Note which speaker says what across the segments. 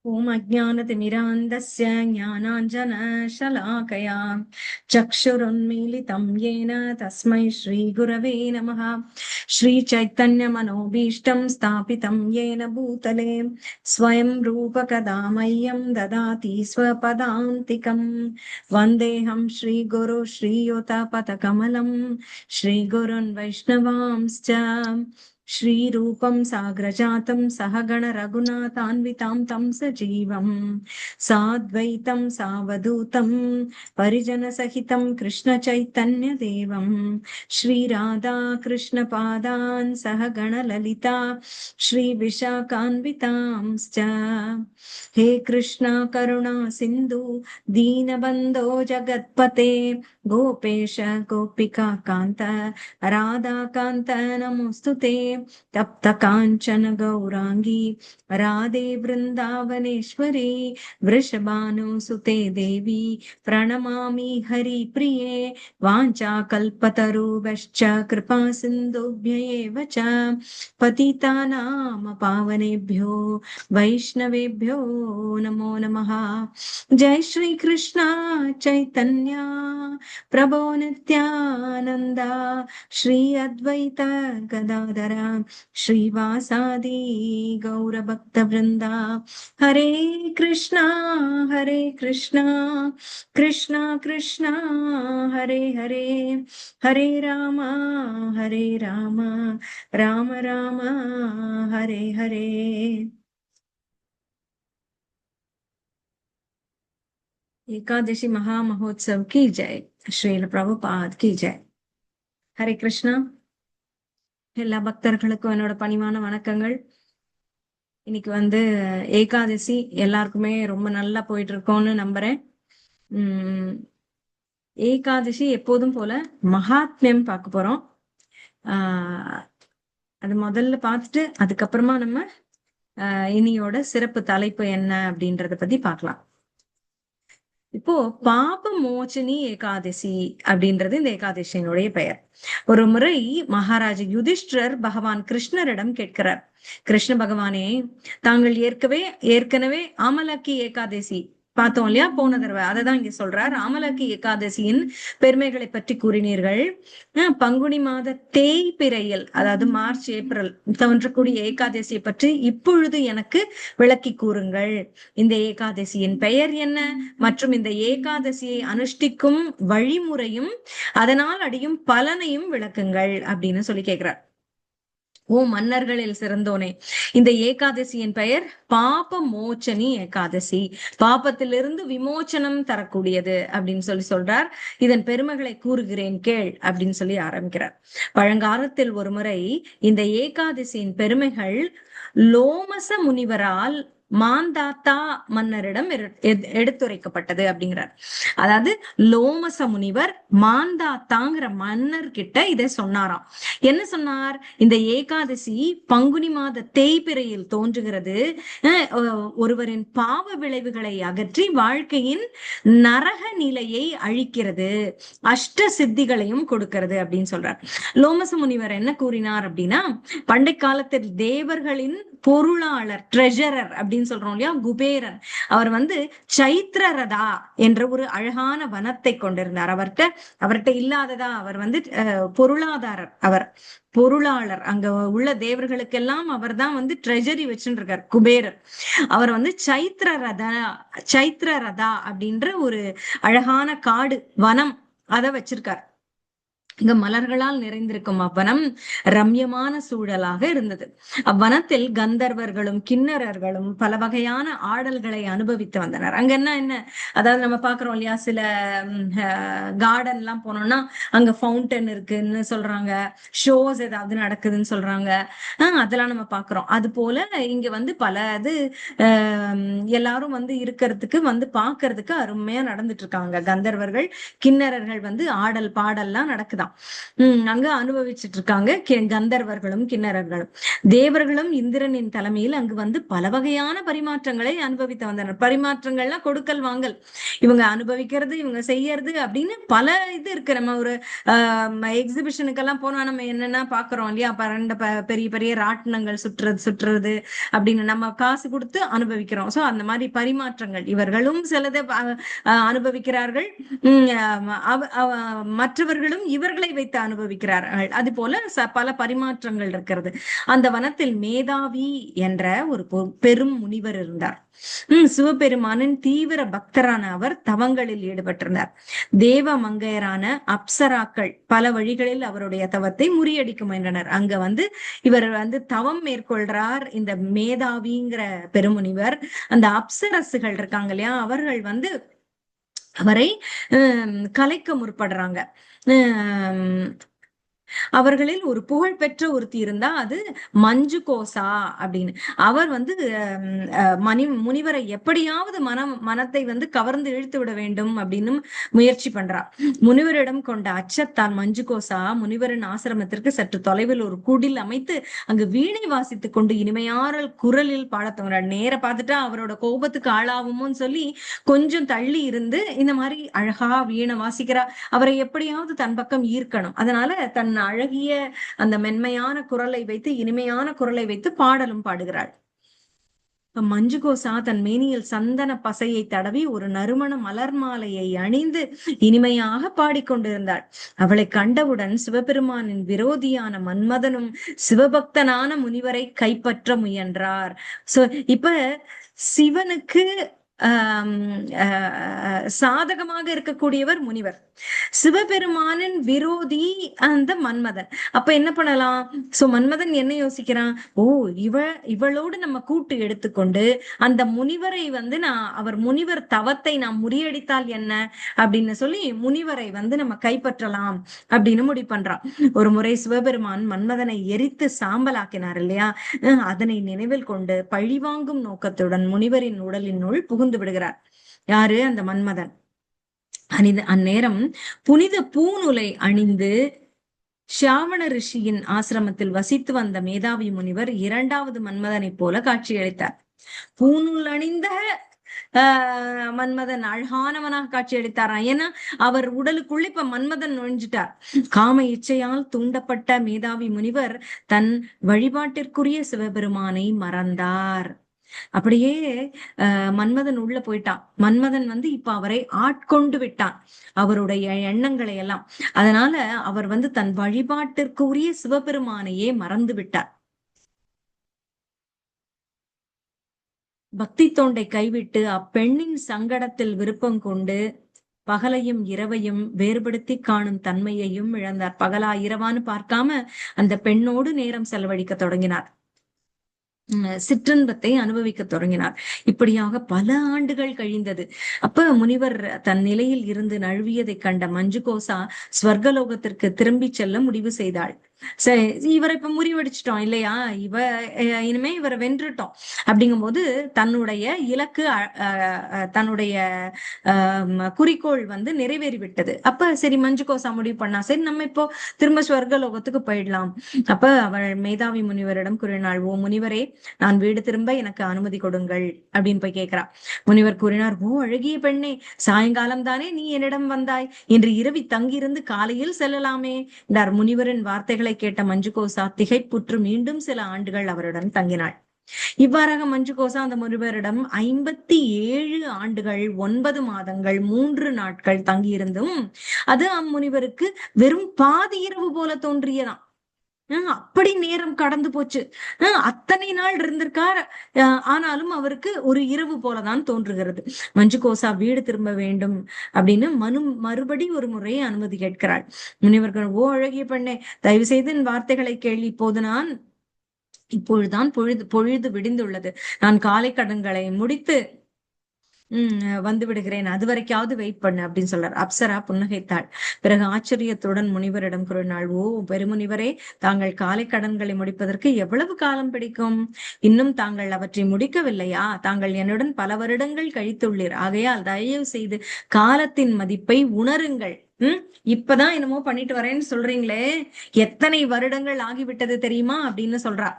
Speaker 1: ॐ अज्ञानतिमिरान्धस्य ज्ञानाञ्जनशलाकया चक्षुरुन्मीलितं येन तस्मै श्रीगुरवे नमः। श्रीचैतन्यमनोभीष्टं स्थापितं येन भूतले स्वयं रूपकदा मह्यं ददाति स्वपदान्तिकं। वन्देऽहं श्रीगुरु श्रीयुतपथकमलं श्रीगुरुन् वैष्णवांश्च श्रीरूपं साग्रजातं सहगण रघुनाथान्वितां तं सजीवं साद्वैतं सावधूतं परिजनसहितं कृष्णचैतन्यदेवं श्रीराधा कृष्णपादान् सहगण ललिता श्रीविशाखान्वितांश्च। हे कृष्णा करुणा सिन्धु दीनबन्धो जगत्पते गोपेश गोपिका कान्त राधाकान्त नमोऽस्तुते। तप्त काञ्चन गौरांगी राधे वृन्दावनेश्वरी वृषभानुसुते देवी प्रणमामि हरिप्रिये। वाञ्छाकल्पतरुभ्यश्च कृपा सिन्धुभ्य एव च पतितानां पावनेभ्यो वैष्णवेभ्यो नमो नमः। जय श्री कृष्ण चैतन्य प्रभो नित्यानंद श्री अद्वैत गदाधर श्रीवासादि गौरभक्त वृंदा। हरे कृष्णा कृष्णा कृष्णा हरे हरे, हरे राम राम राम हरे हरे। एकादशी महामहोत्सव की जय। श्रील प्रभुपाद की जय। ஹரே கிருஷ்ணா. எல்லா பக்தர்களுக்கும் என்னோட பணிவான வணக்கங்கள். இன்னைக்கு ஏகாதசி எல்லாருக்குமே ரொம்ப நல்லா போயிட்டு இருக்கோம்னு நம்புறேன். ஏகாதசி எப்போதும் போல மகாத்மியம் பார்க்க போறோம். அது முதல்ல பார்த்துட்டு அதுக்கப்புறமா நம்ம இனியோட சிறப்பு தலைப்பு என்ன அப்படின்றத பத்தி பார்க்கலாம். இப்போ பாப மோச்சனி ஏகாதசி அப்படின்றது இந்த ஏகாதசியினுடைய பெயர். ஒரு முறை மகாராஜா யுதிஷ்டிரர் பகவான் கிருஷ்ணரிடம் கேட்கிறார், கிருஷ்ண பகவானே, தாங்கள் ஏற்கனவே ஆமலக்கி ஏகாதசி பார்த்தோம் இல்லையா போன தடவை, அததான் இங்க சொல்றார். ஆமலக்கி ஏகாதசியின் பெருமைகளை பற்றி கூறினீர்கள். பங்குனி மாத தேய்பிறையில், அதாவது மார்ச் ஏப்ரல் தோன்றக்கூடிய ஏகாதசியை பற்றி இப்பொழுது எனக்கு விளக்கி கூறுங்கள். இந்த ஏகாதசியின் பெயர் என்ன மற்றும் இந்த ஏகாதசியை அனுஷ்டிக்கும் வழிமுறையும் அதனால் அடையும் பலனையும் விளக்குங்கள் அப்படின்னு சொல்லி கேட்கிறார். ஓ மன்னர்களில் சிறந்தோனே, இந்த ஏகாதசியின் பெயர் பாப மோச்சனி ஏகாதசி, பாபத்திலிருந்து விமோச்சனம் தரக்கூடியது அப்படின்னு சொல்றார். இதன் பெருமைகளை கூறுகிறேன் கேள் அப்படின்னு சொல்லி ஆரம்பிக்கிறார். பழங்காலத்தில் ஒரு முறை இந்த ஏகாதசியின் பெருமைகள் லோமச முனிவரால் மாந்தாத்தா மன்னரிடம் எடுத்துரைக்கப்பட்டது அப்படிங்கிறார். அதாவது லோமச முனிவர் மாந்தாத்தாங்கிற மன்னர் கிட்ட இதை சொன்னாராம். என்ன சொன்னார்? இந்த ஏகாதசி பங்குனி மாத தேய்பிறையில் தோன்றுகிறது, ஒருவரின் பாவ விளைவுகளை அகற்றி வாழ்க்கையின் நரக நிலையை அழிக்கிறது, அஷ்ட சித்திகளையும் கொடுக்கிறது அப்படின்னு சொல்றார். லோமச முனிவர் என்ன கூறினார் அப்படின்னா, பண்டை காலத்தில் தேவர்களின் பொருளாளர் ட்ரெஷரர் அப்படின்னு சொல்றோம் இல்லையா, குபேரன், அவர் சைத்ரரதா என்ற ஒரு அழகான வனத்தை கொண்டிருந்தார். அவர்கிட்ட இல்லாததா, அவர் பொருளாதாரர், அவர் பொருளாளர். அங்க உள்ள தேவர்களுக்கெல்லாம் அவர் தான் ட்ரெஜரி வச்சுட்டு இருக்கார் குபேரர். அவர் சைத்ரரதா அப்படின்ற ஒரு அழகான காடு வனம் அதை வச்சிருக்கார். இங்க மலர்களால் நிறைந்திருக்கும் அவ்வனம் ரம்யமான சூழலாக இருந்தது. அவ்வனத்தில் கந்தர்வர்களும் கிண்ணறர்களும் பல வகையான ஆடல்களை அனுபவித்து வந்தனர். அங்க என்ன அதாவது நம்ம பாக்குறோம் இல்லையா, சில கார்டன் எல்லாம் போனோம்னா அங்க ஃபவுண்டன் இருக்குன்னு சொல்றாங்க, ஷோஸ் ஏதாவது நடக்குதுன்னு சொல்றாங்க, அதெல்லாம் நம்ம பாக்குறோம். அது போல இங்க பல இது எல்லாரும் இருக்கிறதுக்கு பாக்குறதுக்கு அருமையா நடந்துட்டு இருக்காங்க. கந்தர்வர்கள் கிண்ணறர்கள் ஆடல் பாடல்லாம் நடக்குதாம். இருக்கான். அங்க அனுபவிச்சுட்டு இருக்காங்க கந்தர்வர்களும் கிண்ணறர்களும். தேவர்களும் இந்திரனின் தலைமையில் அங்கு வந்து பல வகையான பரிமாற்றங்களை அனுபவித்து வந்தனர். பரிமாற்றங்கள்லாம் கொடுக்கல் வாங்கல், இவங்க அனுபவிக்கிறது, இவங்க செய்யறது அப்படின்னு பல இது இருக்கு. நம்ம ஒரு எக்ஸிபிஷனுக்கெல்லாம் போனா நம்ம என்னென்ன பாக்குறோம் இல்லையா, பரண்ட பெரிய பெரிய ராட்டினங்கள் சுற்றுறது அப்படின்னு நம்ம காசு கொடுத்து அனுபவிக்கிறோம். சோ அந்த மாதிரி பரிமாற்றங்கள் இவர்களும் சிலதை அனுபவிக்கிறார்கள், மற்றவர்களும் இவர்களை வைத்து அனுபவிக்கிறார்கள். அது போல பல பரிமாற்றங்கள் இருக்கிறது. அந்த வனத்தில் மேதாவி என்ற ஒரு பெரும் முனிவர் இருந்தார். சிவபெருமானின் தீவிர பக்தரான அவர் தவங்களில் ஈடுபட்டிருந்தார். தேவ மங்கையரான அப்சராக்கள் பல வழிகளில் அவருடைய தவத்தை முறியடிக்க முயன்றனர். அங்க வந்து இவர் வந்து தவம் மேற்கொள்றார் இந்த மேதாவிங்கிற பெருமுனிவர். அந்த அப்சரசுகள் இருக்காங்க இல்லையா, அவர்கள் வந்து அவரை கலைக்க முற்படுறாங்க. அவர்களில் ஒரு புகழ்பெற்ற ஒருத்தி இருந்தா, அது மஞ்சு கோசா அப்படின்னு. அவர் வந்து முனிவரை எப்படியாவது மனத்தை வந்து கவர்ந்து இழுத்து விட வேண்டும் அப்படின்னு முயற்சி பண்றார். முனிவரிடம் கொண்ட அச்சத்தால் மஞ்சு கோசா முனிவரின் ஆசிரமத்திற்கு சற்று தொலைவில் ஒரு குடில் அமைத்து அங்கு வீணை வாசித்துக் கொண்டு இனிமையான குரலில் பாடத்தவரார். நேர பார்த்துட்டா அவரோட கோபத்துக்கு ஆளாகுமோன்னு சொல்லி கொஞ்சம் தள்ளி இருந்து இந்த மாதிரி அழகா வீணை வாசிக்கிறா. அவரை எப்படியாவது தன் பக்கம் ஈர்க்கணும். அதனால தன் அழகிய அந்த மென்மையான குரலை வைத்து, இனிமையான குரலை வைத்து பாடலும் பாடுகிறாள். மஞ்சு கோசா தன் மேனியில் சந்தன பசையை தடவி ஒரு நறுமண மலர் மாலையை அணிந்து இனிமையாக பாடிக்கொண்டிருந்தாள். அவளை கண்டவுடன் சிவபெருமானின் விரோதியான மன்மதனும் சிவபக்தனான முனிவரை கைப்பற்ற முயன்றார். சோ இப்ப சிவனுக்கு சாதகமாக இருக்கக்கூடியவர் முனிவர், சிவபெருமானின் விரோதி அந்த மன்மதன். அப்ப என்ன பண்ணலாம்? சோ மன்மதன் என்ன யோசிக்கிறான், ஓ இவளோடு நம்ம கூட்டு எடுத்துக்கொண்டு அந்த முனிவரை வந்து அவர் முனிவர் தவத்தை நாம் முறியடித்தால் என்ன அப்படின்னு சொல்லி முனிவரை வந்து நம்ம கைப்பற்றலாம் அப்படின்னு முடிவு பண்றான். ஒரு முறை சிவபெருமான் மன்மதனை எரித்து சாம்பலாக்கினார் இல்லையா, அதனை நினைவில் கொண்டு பழிவாங்கும் நோக்கத்துடன் முனிவரின் உடலினுள் புகுந்து விடுகிறார். யாரு? அந்த மன்மதன். அந்நேரம் புனித பூநூலை அணிந்து ஷாவண ரிஷியின் ஆசிரமத்தில் வசித்து வந்த மேதாவி முனிவர் இரண்டாவது மன்மதனை போல காட்சியளித்தார். பூநூல் அணிந்த மன்மதன் அழகானவனாக காட்சியளித்தாராம். ஏன்னா அவர் உடலுக்குள்ள இப்ப மன்மதன் நுழைஞ்சிட்டார். காம இச்சையால் தூண்டப்பட்ட மேதாவி முனிவர் தன் வழிபாட்டிற்குரிய சிவபெருமானை மறந்தார். அப்படியே மன்மதன் உள்ள போயிட்டான். மன்மதன் வந்து இப்ப அவரை ஆட்கொண்டு விட்டான், அவருடைய எண்ணங்களை எல்லாம். அதனால அவர் வந்து தன் வழிபாட்டிற்கு உரிய சிவபெருமானையே மறந்து விட்டார். பக்தி தொண்டை கைவிட்டு அப்பெண்ணின் சங்கடத்தில் விருப்பம் கொண்டு பகலையும் இரவையும் வேறுபடுத்தி காணும் தன்மையையும் இழந்தார். பகலா இரவான்னு பார்க்காம அந்த பெண்ணோடு நேரம் செலவழிக்க தொடங்கினார். சிற்றின்பத்தை அனுபவிக்க தொடங்கினார். இப்படியாக பல ஆண்டுகள் கழிந்தது. அப்ப முனிவர் தன் நிலையில் இருந்து நழுவியதை கண்ட மஞ்சு கோசா ஸ்வர்கலோகத்திற்கு திரும்பி செல்ல முடிவு செய்தாள். சரி, இவரை இப்ப முறிவடிச்சிட்டோம் இல்லையா, இனிமே இவரை வென்றுட்டோம். அப்படிங்கும் போது தன்னுடைய இலக்கு, தன்னுடைய குறிக்கோள் வந்து நிறைவேறி விட்டது. அப்ப சரி மஞ்சு கோசா முடிவு பண்ணா, சரி நம்ம இப்போ திரும்ப ஸ்வர்கலோகத்துக்கு போயிடலாம். அப்ப அவள் மேதாவி முனிவரிடம் கூறினாள், ஓ முனிவரே, நான் வீடு திரும்ப எனக்கு அனுமதி கொடுங்கள் அப்படின்னு போய் கேட்கிறா. முனிவர் கூறினார், ஓ அழகிய பெண்ணே, சாயங்காலம் தானே நீ என்னிடம் வந்தாய், இன்று இரவி தங்கியிருந்து காலையில் செல்லலாமே என்றார். முனிவரின் வார்த்தைகளை கேட்ட மஞ்சு கோசா திகைப்புற்று மீண்டும் சில ஆண்டுகள் அவருடன் தங்கினாள். இவ்வாறாக மஞ்சு கோசா அந்த முனிவரிடம் 57 ஆண்டுகள் 9 மாதங்கள் 3 நாட்கள் தங்கியிருந்தும் அது அம்முனிவருக்கு வெறும் பாதி இரவு போல தோன்றியதாம். அப்படி நேரம் கடந்து போச்சு. அத்தனை நாள் இருந்திருக்கார், ஆனாலும் அவருக்கு ஒரு இரவு போலதான் தோன்றுகிறது. மஞ்சு கோசா வீடு திரும்ப வேண்டும் அப்படின்னு மறுபடி ஒரு முறையை அனுமதி கேட்கிறாள். முனிவர்கள், ஓ அழகிய பெண்ணே, தயவு செய்து என் வார்த்தைகளை கேள்வி. இப்பொழுதுதான் பொழுது விடிந்துள்ளது. நான் காலை கடன்களை முடித்து வந்து விடுகிறேன், அது வரைக்காவது வெயிட் பண்ணு அப்படின்னு சொல்றார். அப்சரா புன்னகைத்தாள். பிறகு ஆச்சரியத்துடன் முனிவரிடம் கூறினாள், ஓ பெருமுனிவரே, தாங்கள் காலை கடன்களை முடிப்பதற்கு எவ்வளவு காலம் பிடிக்கும்? இன்னும் தாங்கள் அவற்றை முடிக்கவில்லையா? தாங்கள் என்னுடன் பல வருடங்கள் கழித்துள்ளீர். ஆகையால் தயவு செய்து காலத்தின் மதிப்பை உணருங்கள் இப்பதான் என்னமோ பண்ணிட்டு வரேன்னு சொல்றீங்களே, எத்தனை வருடங்கள் ஆகிவிட்டது தெரியுமா அப்படின்னு சொல்றா.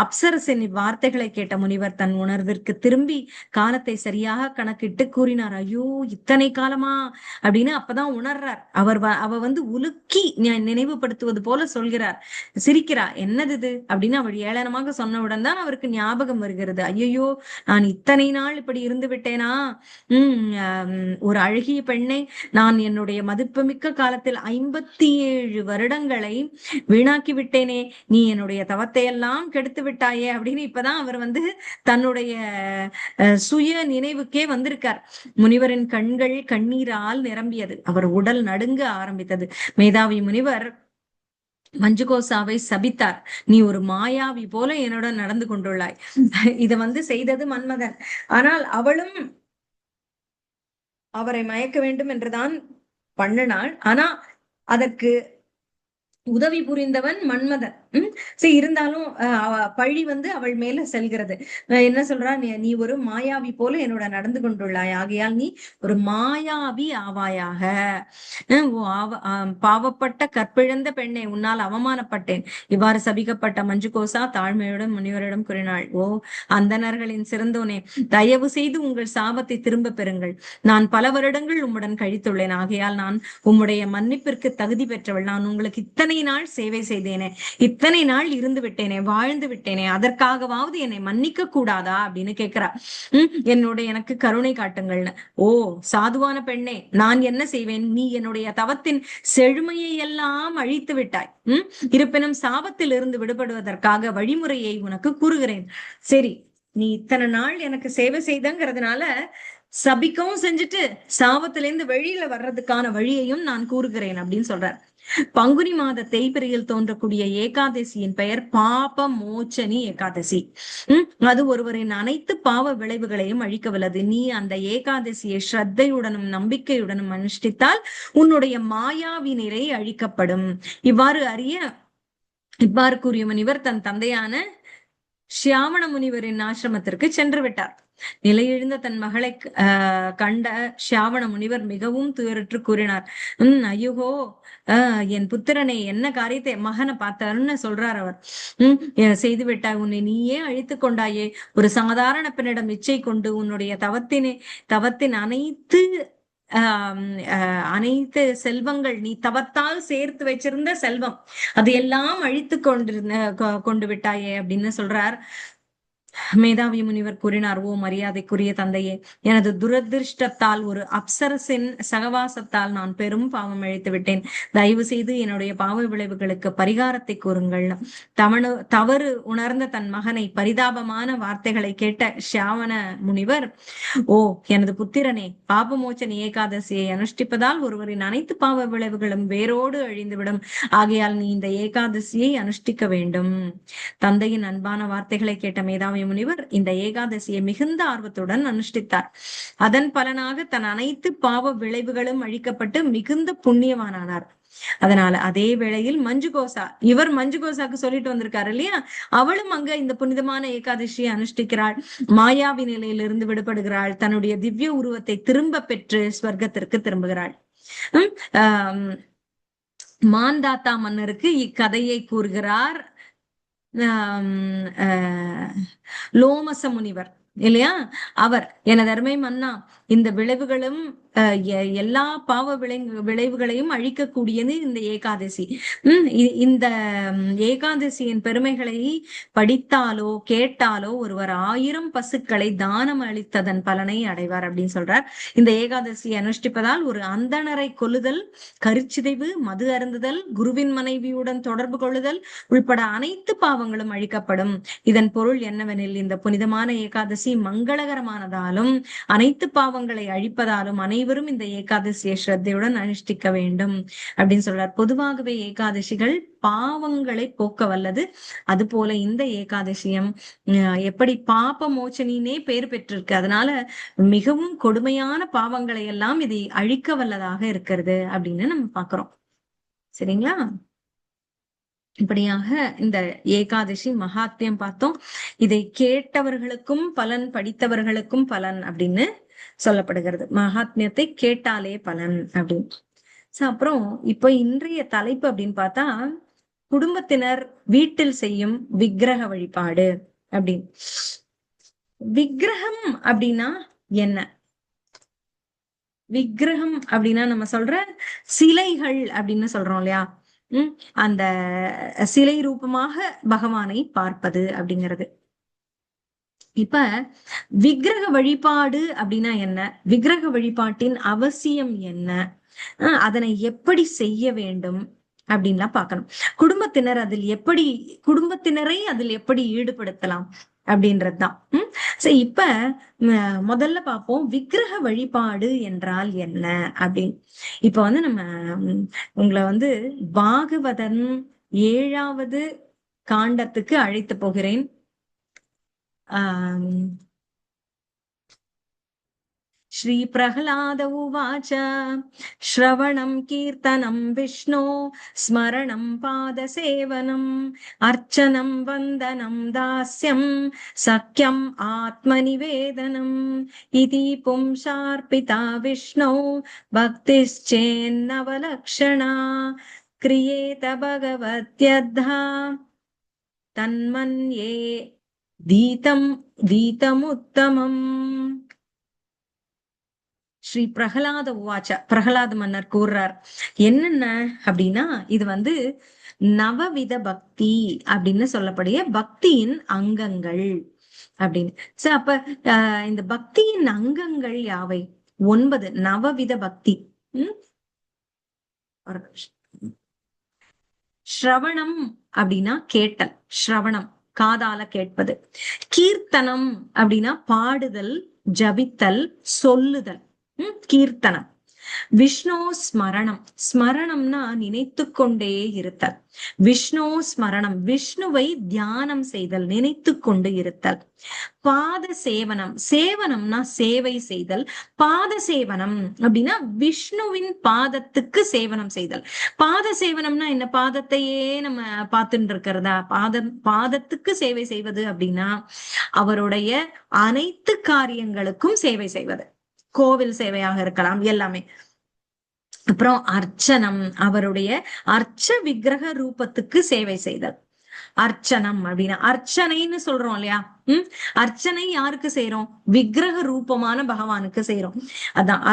Speaker 1: அப்சரசின் வார்த்தைகளை கேட்ட முனிவர் தன் உணர்விற்கு திரும்பி காலத்தை சரியாக கணக்கிட்டு கூறினார். ஐயோ, இத்தனை காலமா அப்படின்னு அப்பதான் உணர்றார். அவ வந்து உலுக்கி நினைவுபடுத்துவது போல சொல்கிறார். சிரிக்கிறா. என்னது இது அப்படின்னு அவள் ஏளனமாக சொன்னவுடன் தான் அவருக்கு ஞாபகம் வருகிறது. ஐயோ, நான் இத்தனை நாள் இப்படி இருந்து விட்டேனா? ஒரு அழகிய பெண்ணை நான் என்னுடைய மதிப்புமிக்க காலத்தில் 57 வருடங்களை வீணாக்கி விட்டேனே, நீ என்னுடைய தவத்தை எல்லாம் கெடுத்து விட்டாயே அப்படின்னு இப்பதான் அவர் வந்து தன்னுடைய சுய நினைவுக்கே வந்திருக்கார். முனிவரின் கண்கள் கண்ணீரால் நிரம்பியது. அவர் உடல் நடுங்க ஆரம்பித்தது. மேதாவி முனிவர் மஞ்சுகோசாவை சபித்தார். நீ ஒரு மாயாவி போல என்னுடன் நடந்து கொண்டுள்ளாய். இத வந்து செய்தது மன்மதன். ஆனால் அவளும் அவரை மயக்க வேண்டும் என்றுதான் பண்ணினாள். ஆனா அதற்கு உதவி புரிந்தவன் மன்மதன். சரி, இருந்தாலும் பழி வந்து அவள் மேல செல்கிறது. என்ன சொல்றா, நீ ஒரு மாயாவி போல என்னோட நடந்து கொண்டுள்ளாய், ஆகையால் நீ ஒரு மாயாவி ஆவாயாக. பாவப்பட்ட கற்பிழந்த பெண்ணை, உன்னால் அவமானப்பட்டேன். இவ்வாறு சபிக்கப்பட்ட மஞ்சுகோசா தாழ்மையுடன் முனிவரிடம் கூறினாள். ஓ அந்தணர்களின் சிறந்தோனே, தயவு செய்து உங்கள் சாபத்தை திரும்ப பெறுங்கள். நான் பல வருடங்கள் உம்முடன் கழித்துள்ளேன், ஆகையால் நான் உம்முடைய மன்னிப்பிற்கு தகுதி பெற்றவள். நான் உங்களுக்கு இத்தனை நாள் சேவை செய்தேனே, இத்தனை நாள் இருந்து விட்டேனே, வாழ்ந்து விட்டேனே, அதற்காகவாவது என்னை மன்னிக்க கூடாதா அப்படின்னு கேட்கிறா. எனக்கு கருணை காட்டுங்கள்னு. ஓ சாதுவான பெண்ணே, நான் என்ன செய்வேன்? நீ என்னுடைய தவத்தின் செழுமையை எல்லாம் அழித்து விட்டாய். இருப்பினும் சாபத்தில் இருந்து விடுபடுவதற்காக வழிமுறையை உனக்கு கூறுகிறேன். சரி, நீ இத்தனை நாள் எனக்கு சேவை செய்தங்கிறதுனால சபிக்கவும் செஞ்சுட்டு சாபத்திலிருந்து வெளியில வர்றதுக்கான வழியையும் நான் கூறுகிறேன் அப்படின்னு சொல்றார். பங்குனி மாத தேய்பிரையில் தோன்றக்கூடிய ஏகாதசியின் பெயர் பாப மோச்சனி ஏகாதசி. அது ஒருவரின் அனைத்து பாவ விளைவுகளையும் அழிக்க வல்லது. நீ அந்த ஏகாதசியை ஸ்ரத்தையுடனும் நம்பிக்கையுடனும் அனுஷ்டித்தால் உன்னுடைய மாயாவி நிலை அழிக்கப்படும். இவ்வாறு கூறிய முனிவர் தன் தந்தையான சியாமண முனிவரின் ஆசிரமத்திற்கு சென்று விட்டார். நிலையெழுந்த தன் மகளை கண்ட சியாவண முனிவர் மிகவும் துயருற்று கூறினார். ஐயோ, என் புத்திரனை என்ன காரியத்தை மகனை பார்த்தாருன்னு சொல்றார் அவர். செய்து விட்டாய், உன்னை நீயே அழித்து கொண்டாயே. ஒரு சாதாரண பெண்ணிடம் இச்சை கொண்டு உன்னுடைய தவத்தின் அனைத்து செல்வங்கள், நீ தவத்தால் சேர்த்து வச்சிருந்த செல்வம், அதையெல்லாம் அழித்து கொண்டு விட்டாயே அப்படின்னு சொல்றார். மேதாவி முனிவர் கூறினார். ஓ மரியாதைக்குரிய தந்தையே, எனது துரதிருஷ்டத்தால், ஒரு அப்சரசின் சகவாசத்தால் நான் பெரும் பாவம் அழித்து விட்டேன். தயவு செய்து என்னுடைய பாவ விளைவுகளுக்கு பரிகாரத்தை கூறுங்கள். தவறு உணர்ந்த தன் மகனை பரிதாபமான வார்த்தைகளை கேட்ட சியாவண முனிவர், ஓ எனது புத்திரனே, பாபமோச்சன ஏகாதசியை அனுஷ்டிப்பதால் ஒருவரின் அனைத்து பாவ விளைவுகளும் வேரோடு அழிந்துவிடும். ஆகையால் நீ இந்த ஏகாதசியை அனுஷ்டிக்க வேண்டும். தந்தையின் அன்பான வார்த்தைகளை கேட்ட மேதாவி முனிவர் இந்த ஏகாதசியை மிகுந்த ஆர்வத்துடன் அனுஷ்டித்தார். அதன் பலனாக தன் அனைத்து பாவ விளைவுகளும் அழிக்கப்பட்டு மிகுந்த புண்ணியவானானார். அதனால அதே வேளையில் மஞ்சுகோசாக்கு சொல்லிட்டு வந்திருக்காரு இல்லையா, அவளும் அங்க இந்த புனிதமான ஏகாதசியை அனுஷ்டிக்கிறாள். மாயாவி நிலையிலிருந்து விடுபடுகிறாள். தன்னுடைய திவ்ய உருவத்தை திரும்ப பெற்று ஸ்வர்க்கத்திற்கு திரும்புகிறாள். மாந்தாத்தா மன்னருக்கு இக்கதையை கூறுகிறார் லோமச முனிவர் இல்லையா. அவர், எனது அருமை மன்னா, இந்த விளைவுகளும் எல்லா பாவ விளைவுகளையும் அழிக்கக்கூடியது இந்த ஏகாதசி. இந்த ஏகாதசியின் பெருமைகளை படித்தாலோ கேட்டாலோ ஒருவர் 1000 பசுக்களை தானம் அளித்ததன் பலனை அடைவார் அப்படின்னு சொல்றார். இந்த ஏகாதசியை அனுஷ்டிப்பதால் ஒரு அந்தணரை கொல்லுதல், கருச்சிதைவு, மது அருந்துதல், குருவின் மனைவியுடன் தொடர்பு கொள்ளுதல் உள்பட அனைத்து பாவங்களும் அழிக்கப்படும். இதன் பொருள் என்னவெனில், இந்த புனிதமான ஏகாதசி மங்களகரமானதாலும் அனைத்து பாவங்களை அழிப்பதாலும் அனைவரும் இந்த ஏகாதசியை ஸ்ரத்தையுடன் அனுஷ்டிக்க வேண்டும் அப்படின்னு சொல்றார். பொதுவாகவே ஏகாதசிகள் பாவங்களை போக்க வல்லது. அது போல இந்த ஏகாதசியம் எப்படி பாப மோச்சனினே பேர் பெற்றிருக்கு. அதனால மிகவும் கொடுமையான பாவங்களை எல்லாம் இதை அழிக்க வல்லதாக இருக்கிறது அப்படின்னு நம்ம பாக்குறோம். சரிங்களா? இப்படியாக இந்த ஏகாதசி மகாத்மியம் பார்த்தோம். இதை கேட்டவர்களுக்கும் பலன், படித்தவர்களுக்கும் பலன் அப்படின்னு சொல்லப்படுகிறது. மகாத்மியத்தை கேட்டாலே பலன் அப்படின்னு. அப்புறம் இப்ப இன்றைய தலைப்பு அப்படின்னு பார்த்தா குடும்பத்தினர் வீட்டில் செய்யும் விக்கிரக வழிபாடு அப்படின்னு. விக்கிரகம் அப்படின்னா என்ன? விக்கிரகம் அப்படின்னா நம்ம சொல்ற சிலைகள் அப்படின்னு சொல்றோம் இல்லையா? அந்த சிலை ரூபமாக பகவானை பார்ப்பது அப்படிங்கிறது. இப்ப விக்கிரக வழிபாடு அப்படின்னா என்ன? விக்கிரக வழிபாட்டின் அவசியம் என்ன? அதனை எப்படி செய்ய வேண்டும் அப்படின்லாம் பார்க்கணும். குடும்பத்தினரை அதில் எப்படி ஈடுபடுத்தலாம் அப்படின்றதுதான். சரி, இப்ப முதல்ல பார்ப்போம் விக்கிரக வழிபாடு என்றால் என்ன அப்படின்னு. இப்ப வந்து நம்ம உங்களை பாகவதன் 7வது காண்டத்துக்கு அழைத்து போகிறேன். श्री प्रह्लाद उवाच श्रवणं कीर्तनं विष्णो स्मरणं पादसेवनम् अर्चनं वन्दनं दास्यं सख्यम् आत्मनिवेदनम् इति पुंसार्पिता विष्णो भक्तिश्चेन्नवलक्षणा क्रियेत भगवत्यद्धा तन्मन्ये दीतमुत्तमम्. ஸ்ரீ பிரகலாத உவாச்ச, பிரகலாத மன்னர் கூறுறார் என்னென்ன அப்படின்னா, இது நவவித பக்தி அப்படின்னு சொல்லக்கூடிய பக்தியின் அங்கங்கள் அப்படின்னு. சரி, அப்ப இந்த பக்தியின் அங்கங்கள் யாவை? 9 நவவித பக்தி. ஸ்ரவணம் அப்படின்னா கேட்டல், ஸ்ரவணம் காதால கேட்பது. கீர்த்தனம் அப்படின்னா பாடுதல், ஜபித்தல், சொல்லுதல், கீர்த்தனம். விஷ்ணு ஸ்மரணம், ஸ்மரணம்னா நினைத்து கொண்டே இருத்தல். விஷ்ணு ஸ்மரணம், விஷ்ணுவை தியானம் செய்தல், நினைத்து கொண்டு இருத்தல். பாத சேவனம், சேவனம்னா சேவை செய்தல். பாத சேவனம் அப்படின்னா விஷ்ணுவின் பாதத்துக்கு சேவனம் செய்தல். பாத சேவனம்னா என்ன? பாதத்தையே நம்ம பார்த்துட்டு இருக்கிறதா? பாதத்துக்கு சேவை செய்வது அப்படின்னா அவருடைய அனைத்து காரியங்களுக்கும் சேவை செய்வது. கோவில் சேவையாக இருக்கலாம், எல்லாமே. அப்புறம் அர்ச்சனம், அவருடைய அர்ச்ச விக்கிரக ரூபத்துக்கு சேவை செய்தல். அர்ச்சனம் அப்படின்னா அர்ச்சனைன்னு சொல்றோம் இல்லையா? அர்ச்சனை யாருக்கு செய்யறோம்? விக்கிரக ரூபமான பகவானுக்கு செய்யறோம். அதான்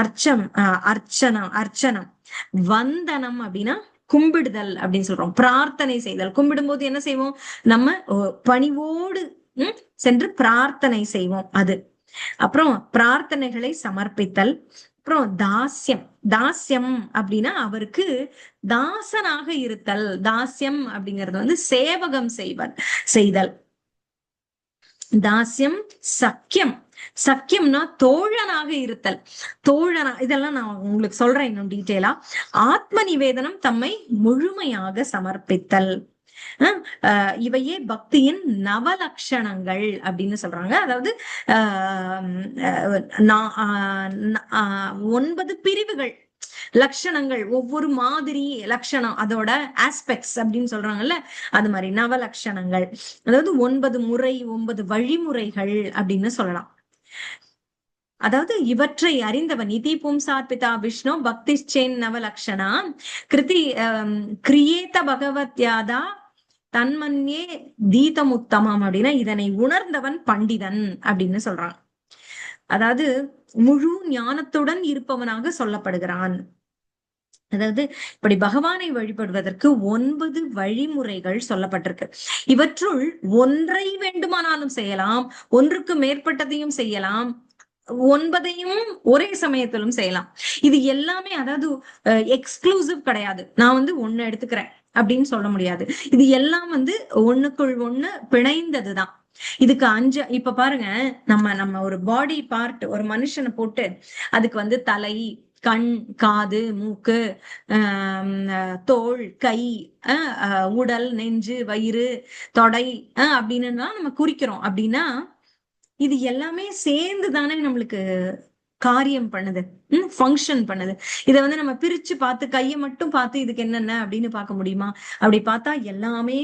Speaker 1: அர்ச்சனம். வந்தனம் அப்படின்னா கும்பிடுதல் அப்படின்னு சொல்றோம். பிரார்த்தனை செய்தல், கும்பிடும் போது என்ன செய்வோம்? நம்ம பணிவோடு சென்று பிரார்த்தனை செய்வோம். அது அப்புறம் பிரார்த்தனைகளை சமர்ப்பித்தல். அப்புறம் தாஸ்யம் அப்படின்னா அவருக்கு தாசனாக இருத்தல். தாஸ்யம் அப்படிங்கிறது சேவகம் செய்தல். தாஸ்யம். சக்கியம்னா தோழனாக இருத்தல். இதெல்லாம் நான் உங்களுக்கு சொல்றேன் இன்னும் டீட்டெயிலா. ஆத்ம நிவேதனம், தம்மை முழுமையாக சமர்ப்பித்தல். இவையே பக்தியின் நவலட்சணங்கள் அப்படின்னு சொல்றாங்க. அதாவது 9 பிரிவுகள், லட்சணங்கள், ஒவ்வொரு மாதிரி லட்சணம், அதோட ஆஸ்பெக்ட்ஸ் அப்படின்னு சொல்றாங்கல்ல, அது மாதிரி நவலட்சணங்கள். அதாவது 9 முறை, 9 வழிமுறைகள் அப்படின்னு சொல்லலாம். அதாவது இவற்றை அறிந்தவன் இதி பும்சார்பிதா விஷ்ணு பக்திச்சேன் நவலக்ஷணா கிரியேத பகவத்யாதா தன்மன்யே தீதமுத்தமம் அப்படின்னா இதனை உணர்ந்தவன் பண்டிதன் அப்படின்னு சொல்றான். அதாவது முழு ஞானத்துடன் இருப்பவனாக சொல்லப்படுகிறான். அதாவது இப்படி பகவானை வழிபடுவதற்கு 9 வழிமுறைகள் சொல்லப்பட்டிருக்கு. இவற்றுள் ஒன்றை வேண்டுமானாலும் செய்யலாம், ஒன்றுக்கு மேற்பட்டதையும் செய்யலாம், 9ஐயும் ஒரே சமயத்திலும் செய்யலாம். இது எல்லாமே அதாவது எக்ஸ்க்ளூசிவ் கிடையாது. நான் ஒண்ணு எடுத்துக்கிறேன் அப்படின்னு சொல்ல முடியாது. இது எல்லாம் ஒண்ணுக்குள் ஒண்ணு பிணைந்ததுதான். இதுக்கு 5 இப்ப பாருங்க, நம்ம ஒரு பாடி பார்ட், ஒரு மனுஷனை போட்டு அதுக்கு தலை, கண், காது, மூக்கு, தோள், கை, உடல், நெஞ்சு, வயிறு, தொடை அப்படின்னு நம்ம குறிக்கிறோம். அப்படின்னா இது எல்லாமே சேர்ந்து தானே நம்மளுக்கு காரியம் பண்ணுது, ஃபங்க்ஷன் பண்ணுது. இதை நம்ம பிரிச்சு பார்த்து கையை மட்டும் பார்த்து இதுக்கு என்னென்ன அப்படின்னு பார்க்க முடியுமா? அப்படி பார்த்தா எல்லாமே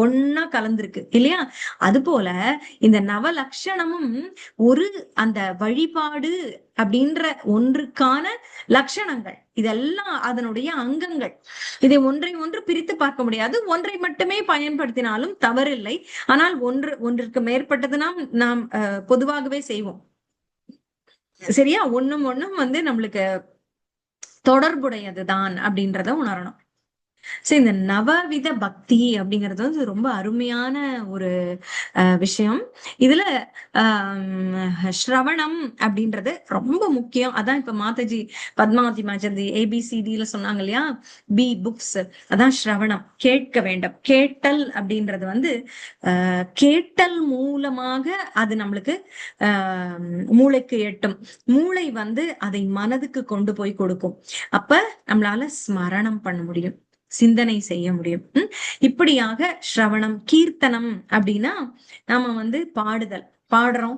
Speaker 1: ஒன்னா கலந்துருக்கு இல்லையா? அது போல இந்த நவலட்சணமும் ஒரு அந்த வழிபாடு அப்படின்ற ஒன்றுக்கான லட்சணங்கள். இதெல்லாம் அதனுடைய அங்கங்கள். இதை ஒன்றை ஒன்று பிரித்து பார்க்க முடியாது. ஒன்றை மட்டுமே பயன்படுத்தினாலும் தவறில்லை. ஆனால் ஒன்றிற்கு மேற்பட்டது நாம் பொதுவாகவே செய்வோம். சரியா? ஒண்ணும் வந்து நம்மளுக்கு தொடர்புடையதுதான் அப்படின்றத உணரணும். சரி, இந்த நவவித பக்தி அப்படிங்கிறது வந்து ரொம்ப அருமையான ஒரு விஷயம். இதுல ஸ்ரவணம் அப்படின்றது ரொம்ப முக்கியம். அதான் இப்ப மாதாஜி பத்மாவதி மாஜந்தி ABCDல சொன்னாங்க இல்லையா, புக்ஸ். அதான் ஸ்ரவணம், கேட்க வேண்டும். கேட்டல் அப்படின்றது வந்து கேட்டல் மூலமாக அது நம்மளுக்கு மூளைக்கு எட்டும். மூளை வந்து அதை மனதுக்கு கொண்டு போய் கொடுக்கும். அப்ப நம்மளால ஸ்மரணம் பண்ண முடியும், சிந்தனை செய்ய முடியும். இப்படியாக ஸ்ரவணம். கீர்த்தனம் அப்படின்னா நாம வந்து பாடுறோம்.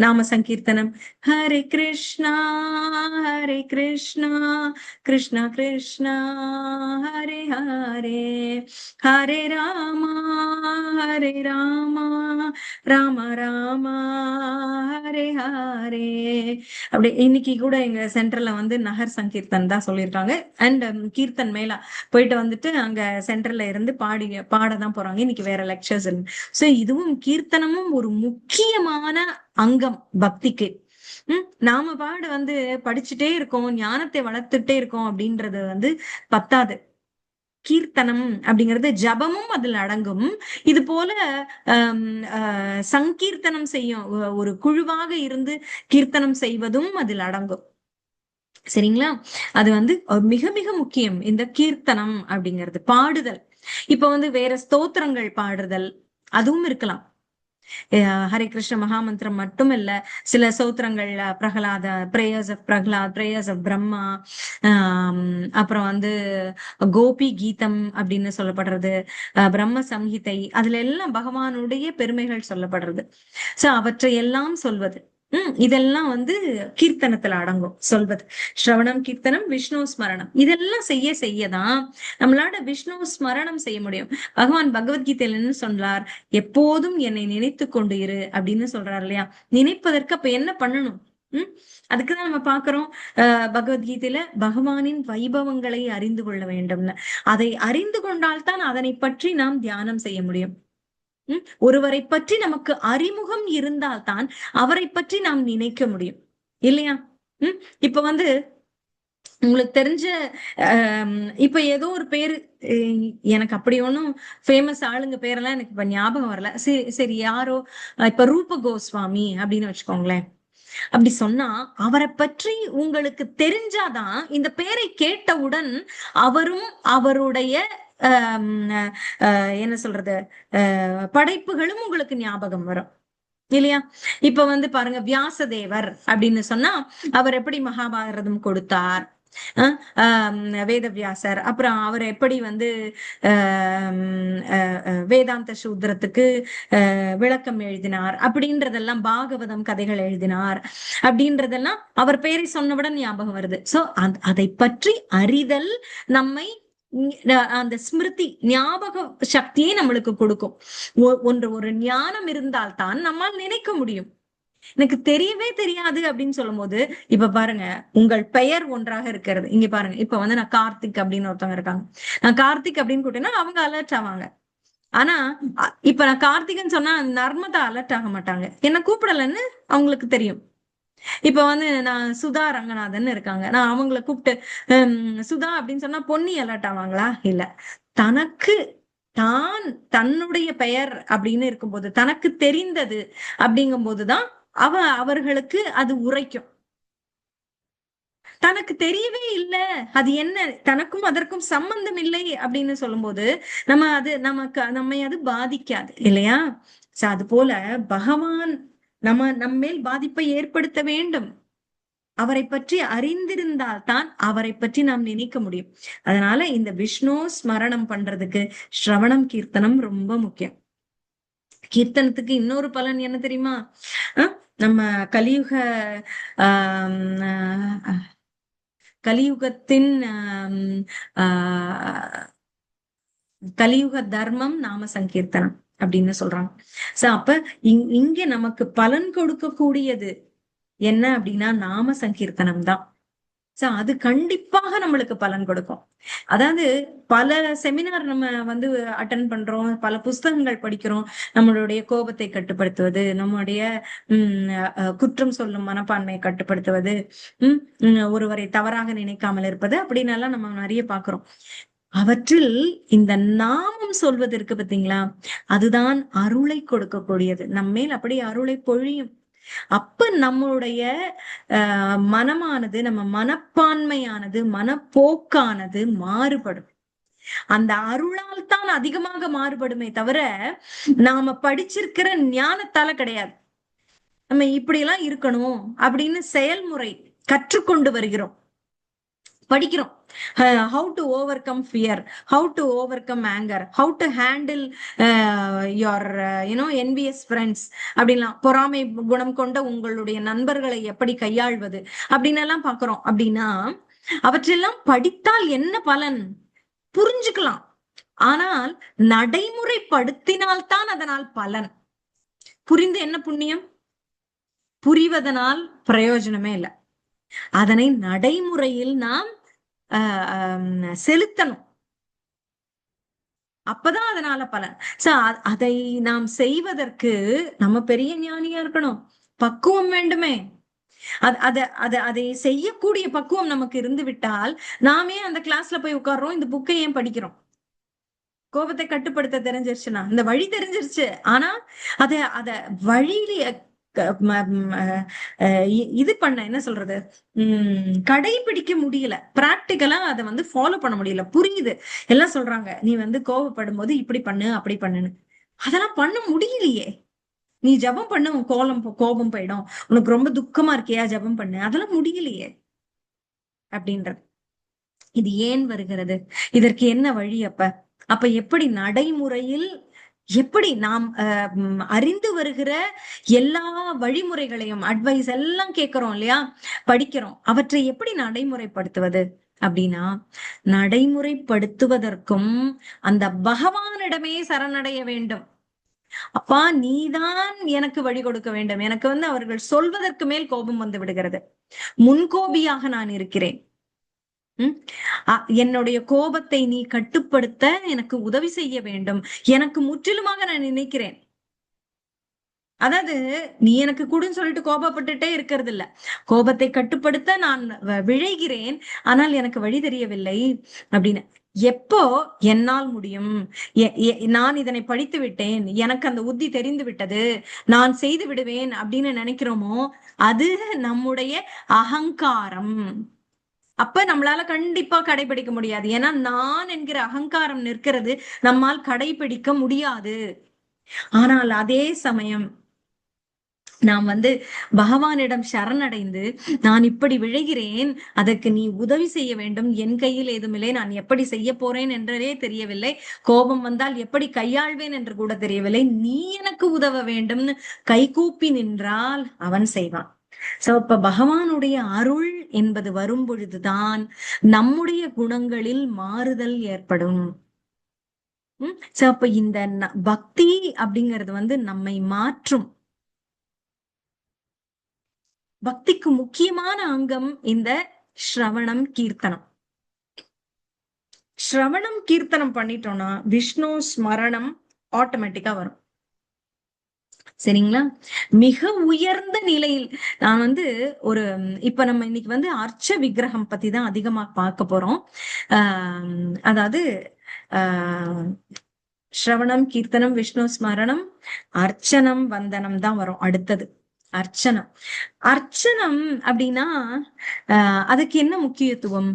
Speaker 1: நாம சங்கீர்த்தனம். ஹரே கிருஷ்ணா ஹரே கிருஷ்ணா கிருஷ்ணா கிருஷ்ணா ஹரே ஹரே ஹரே ராமா ஹரே ராமா ராம ராமா ஹரே ஹரே. அப்படி இன்னைக்கு கூட எங்க சென்டர்ல வந்து நகர் சங்கீர்த்தன் தான் சொல்லியிருக்காங்க. அண்ட் கீர்த்தன் மேலா போயிட்டு வந்துட்டு அங்க சென்டர்ல இருந்து பாடதான் போறாங்க. இன்னைக்கு வேற லெக்சர்ஸ். சோ இதுவும் கீர்த்தனமும் ஒரு முக்கியமான அங்கம் பக்திக்கு. நாம வந்து படிச்சுட்டே இருக்கோம், ஞானத்தை வளர்த்துட்டே இருக்கோம் அப்படின்றது வந்து பத்தாது. கீர்த்தனம் அப்படிங்கிறது ஜபமும் அதில் அடங்கும். இது போல சங்கீர்த்தனம் செய்யும் ஒரு குழுவாக இருந்து கீர்த்தனம் செய்வதும் அதில் அடங்கும். சரிங்களா? அது வந்து மிக மிக முக்கியம் இந்த கீர்த்தனம் அப்படிங்கிறது. பாடுதல், இப்ப வந்து வேற ஸ்தோத்திரங்கள் பாடுதல் அதுவும் இருக்கலாம். ஹரே கிருஷ்ண மகாமந்திரம் மட்டும் இல்ல, சில சோத்திரங்கள் Prahlada, prayers of Prahlad, prayers of Brahma, அப்புறம் வந்து கோபி கீதம் அப்படின்னு சொல்லப்படுறது, பிரம்ம சம்ஹிதை, அதுல எல்லாம் பகவானுடைய பெருமைகள் சொல்லப்படுறது. சோ அவற்றை எல்லாம் சொல்வது, இதெல்லாம் வந்து கீர்த்தனத்துல அடங்கும். சொல்வது ஸ்ரவணம், கீர்த்தனம், விஷ்ணு ஸ்மரணம், இதெல்லாம் செய்யதான் நம்மளால விஷ்ணு ஸ்மரணம் செய்ய முடியும். பகவான் பகவத்கீதையில என்ன சொல்றார்? எப்போதும் என்னை நினைத்து கொண்டு இரு அப்படின்னு சொல்றாரு இல்லையா? நினைப்பதற்கு அப்ப என்ன பண்ணணும்? அதுக்குதான் நம்ம பாக்குறோம் பகவத்கீதையில பகவானின் வைபவங்களை அறிந்து கொள்ள வேண்டும்னு. அதை அறிந்து கொண்டால்தான் அதனை பற்றி நாம் தியானம் செய்ய முடியும். ஒருவரை பற்றி நமக்கு அறிமுகம் இருந்தால்தான் அவரை பற்றி நாம் நினைக்க முடியும், இல்லையா? இப்ப வந்து உங்களுக்கு தெரிஞ்ச இப்ப ஏதோ ஒரு பேரு, எனக்கு அப்படி ஒன்னும் ஃபேமஸ் ஆளுங்க பேரெல்லாம் எனக்கு இப்ப ஞாபகம் வரல. சரி யாரோ இப்ப ரூப கோஸ்வாமி அப்படின்னு வச்சுக்கோங்களேன். அப்படி சொன்னா அவரை பற்றி உங்களுக்கு தெரிஞ்சாதான் இந்த பேரை கேட்டவுடன் அவரும் அவருடைய என்ன சொல்றது படைப்புகளும் உங்களுக்கு ஞாபகம் வரும், இல்லையா? இப்ப வந்து பாருங்க, வியாசதேவர் அப்படின்னு சொன்னா அவர் எப்படி மகாபாரதம் கொடுத்தார், வேதவியாசர், அப்புறம் அவர் எப்படி வந்து வேதாந்த சூத்திரத்துக்கு விளக்கம் எழுதினார் அப்படின்றதெல்லாம், பாகவதம் கதைகள் எழுதினார் அப்படின்றதெல்லாம் அவர் பேரை சொன்னவுடன் ஞாபகம் வருது. சோ அதை பற்றி அறிதல் நம்மை அந்த ஸ்மிருதி ஞாபக சக்தியை நம்மளுக்கு கொடுக்கும். ஒரு ஞானம் இருந்தால்தான் நம்மால் நினைக்க முடியும். எனக்கு தெரியவே தெரியாது அப்படின்னு சொல்லும் போது, இப்ப பாருங்க, உங்கள் பெயர் ஒன்றாக இருக்கிறது. இங்க பாருங்க, இப்ப வந்து நான் கார்த்திக் அப்படின்னு ஒருத்தவங்க இருக்காங்க. நான் கார்த்திக் அப்படின்னு கூட்டேன்னா அவங்க அலர்ட் ஆவாங்க. ஆனா இப்ப நான் கார்த்திக்னு சொன்னா நர்மதா அலர்ட் ஆக மாட்டாங்க, என்ன கூப்பிடலன்னு அவங்களுக்கு தெரியும். இப்ப வந்து நான் சுதா ரங்கநாதன் இருக்காங்க, நான் அவங்கள கூப்பிட்டு சுதா அப்படின்னு சொன்னா பொன்னி அலர்ட் ஆவாங்களா? இல்ல. தனக்கு தன்னுடைய பெயர் அப்படின்னு இருக்கும்போது, தனக்கு தெரிந்தது அப்படிங்கும் போதுதான் அவர்களுக்கு அது உரைக்கும். தனக்கு தெரியவே இல்லை, அது என்ன, தனக்கும் அதற்கும் சம்பந்தம் இல்லை அப்படின்னு சொல்லும் போது நம்மை அது பாதிக்காது, இல்லையா? அது போல பகவான் நம்மேல் பாதிப்பை ஏற்படுத்த வேண்டும். அவரை பற்றி அறிந்திருந்தால் தான் அவரை பற்றி நாம் நினைக்க முடியும். அதனால இந்த விஷ்ணு ஸ்மரணம் பண்றதுக்கு ஸ்ரவணம், கீர்த்தனம் ரொம்ப முக்கியம். கீர்த்தனத்துக்கு இன்னொரு பலன் என்ன தெரியுமா? நம்ம கலியுகத்தின் கலியுக தர்மம் நாம சங்கீர்த்தனம் அப்படின்னு சொல்றாங்க. சோ அப்ப இங்க நமக்கு பலன் கொடுக்க கூடியது என்ன அப்படின்னா நாம சங்கீர்த்தனம் தான். சோ அது கண்டிப்பாக நம்மளுக்கு பலன் கொடுக்கும். அதாவது பல செமினார் நம்ம வந்து அட்டன் பண்றோம், பல புஸ்தகங்கள் படிக்கிறோம். நம்மளுடைய கோபத்தை கட்டுப்படுத்துவது, நம்முடைய குற்றம் சொல்லும் மனப்பான்மையை கட்டுப்படுத்துவது, ஒருவரை தவறாக நினைக்காமல் இருப்பது அப்படின்னு எல்லாம் நம்ம நிறைய பாக்குறோம். அவற்றில் இந்த நாமம் சொல்வதற்கு பாத்தீங்களா, அதுதான் அருளை கொடுக்கக்கூடியது. நம்மேல் அப்படி அருளை பொழியும். அப்ப நம்மளுடைய மனமானது, நம்ம மனப்பான்மையானது, மனப்போக்கானது மாறுபடும். அந்த அருளால் தான் அதிகமாக மாறுபடுமே தவிர நாம படிச்சிருக்கிற ஞானத்தால கிடையாது. நம்ம இப்படி எல்லாம் இருக்கணும் அப்படின்னு செயல்முறை கற்றுக்கொண்டு வருகிறோம், படிக்கிறோம். How to overcome fear, how to overcome anger, how to handle your envious friends அப்படின்லாம், பொறாமை குணம் கொண்ட உங்களுடைய நண்பர்களை எப்படி கையாள்வது அப்படின்னு எல்லாம் பாக்குறோம். அப்படின்னா அவற்றெல்லாம் படித்தால் என்ன பலன் புரிஞ்சுக்கலாம். ஆனால் நடைமுறைப்படுத்தினால்தான் அதனால் பலன். புரிந்து என்ன புண்ணியம்? புரிவதனால் பிரயோஜனமே இல்லை. அதனை நடைமுறையில் நாம் செலுத்தணும். அப்பதான் அதனால பலன். அதை நாம் செய்வதற்கு நம்ம பெரிய ஞானியா இருக்கணும், பக்குவம் வேண்டுமே. அதை செய்யக்கூடிய பக்குவம் நமக்கு இருந்து விட்டால் நாமே அந்த கிளாஸ்ல போய் உட்கார்றோம், இந்த புக்கை ஏன் படிக்கிறோம்? கோபத்தை கட்டுப்படுத்த தெரிஞ்சிருச்சுன்னா, இந்த வழி தெரிஞ்சிருச்சு. ஆனா அத வழியில இது பண்ண என்ன சொல்றது, கடைபிடிக்க முடியல. பிராக்டிக்கலா அதை வந்து ஃபாலோ பண்ண முடியல. புரியுது, எல்லாம் சொல்றாங்க நீ வந்து கோபப்படும் போது இப்படி பண்ணு அப்படி பண்ணுன்னு, அதெல்லாம் பண்ண முடியலையே. நீ ஜபம் பண்ணு, உன் கோபம் போயிடும். உனக்கு ரொம்ப துக்கமா இருக்கியா, ஜபம் பண்ணு. அதெல்லாம் முடியலையே அப்படின்றது. இது ஏன் வருகிறது? இதற்கு என்ன வழி? அப்ப எப்படி நடைமுறையில் எப்படி நாம் அறிந்து வருகிற எல்லா வழிமுறைகளையும், அட்வைஸ் எல்லாம் கேட்கிறோம் இல்லையா, படிக்கிறோம், அவற்றை எப்படி நடைமுறைப்படுத்துவது அப்படின்னா, நடைமுறைப்படுத்துவதற்கும் அந்த பகவானிடமே சரணடைய வேண்டும். அப்பா நீதான் எனக்கு வழி கொடுக்க வேண்டும். எனக்கு வந்து அவர்கள் சொல்வதற்கு மேல் கோபம் வந்து விடுகிறது. முன்கோபியாக நான் இருக்கிறேன். என்னுடைய கோபத்தை நீ கட்டுப்படுத்த எனக்கு உதவி செய்ய வேண்டும். எனக்கு முற்றிலுமாக நான் நினைக்கிறேன். அதாவது நீ எனக்கு கூடுன்னு சொல்லிட்டு கோபப்பட்டுட்டே இருக்கிறது இல்ல, கோபத்தை கட்டுப்படுத்த நான் விழைகிறேன், ஆனால் எனக்கு வழி தெரியவில்லை அப்படின்னு. எப்போ என்னால் முடியும், நான் இதனை படித்து விட்டேன், எனக்கு அந்த உத்தி தெரிந்து விட்டது, நான் செய்து விடுவேன் அப்படின்னு நினைக்கிறோமோ, அது நம்முடைய அகங்காரம். அப்ப நம்மளால கண்டிப்பா கடைபிடிக்க முடியாது. ஏன்னா நான் என்கிற அகங்காரம் நிற்கிறது, நம்மால் கடைபிடிக்க முடியாது. ஆனால் அதே சமயம் நாம் வந்து பகவானிடம் சரணடைந்து, நான் இப்படி விழைகிறேன், அதற்கு நீ உதவி செய்ய வேண்டும், என் கையில் ஏதுமில்லை, நான் எப்படி செய்ய போறேன் என்றே தெரியவில்லை, கோபம் வந்தால் எப்படி கையாள்வேன் என்று கூட தெரியவில்லை, நீ எனக்கு உதவ வேண்டும்னு கைகூப்பி நின்றால் அவன் செய்வான். சோ இப்ப பகவானுடைய அருள் என்பது வரும் பொழுதுதான் நம்முடைய குணங்களில் மாறுதல் ஏற்படும். சோ அப்ப இந்த பக்தி அப்படிங்கிறது வந்து நம்மை மாற்றும். பக்திக்கு முக்கியமான அங்கம் இந்த ஸ்ரவணம் கீர்த்தனம். ஸ்ரவணம் கீர்த்தனம் பண்ணிட்டோம்னா விஷ்ணு ஸ்மரணம் ஆட்டோமேட்டிக்கா வரும். சரிங்களா? மிக உயர்ந்த நிலையில் நான் வந்து இப்ப நம்ம இன்னைக்கு வந்து அர்ச்ச விக்கிரகம் பத்தி தான் அதிகமா பார்க்க போறோம். அதாவது ஸ்ரவணம் கீர்த்தனம் விஷ்ணு ஸ்மரணம் அர்ச்சனம் வந்தனம் தான் வரும் அடுத்தது. அர்ச்சனம் அர்ச்சனம் அப்படின்னா அதுக்கு என்ன முக்கியத்துவம்,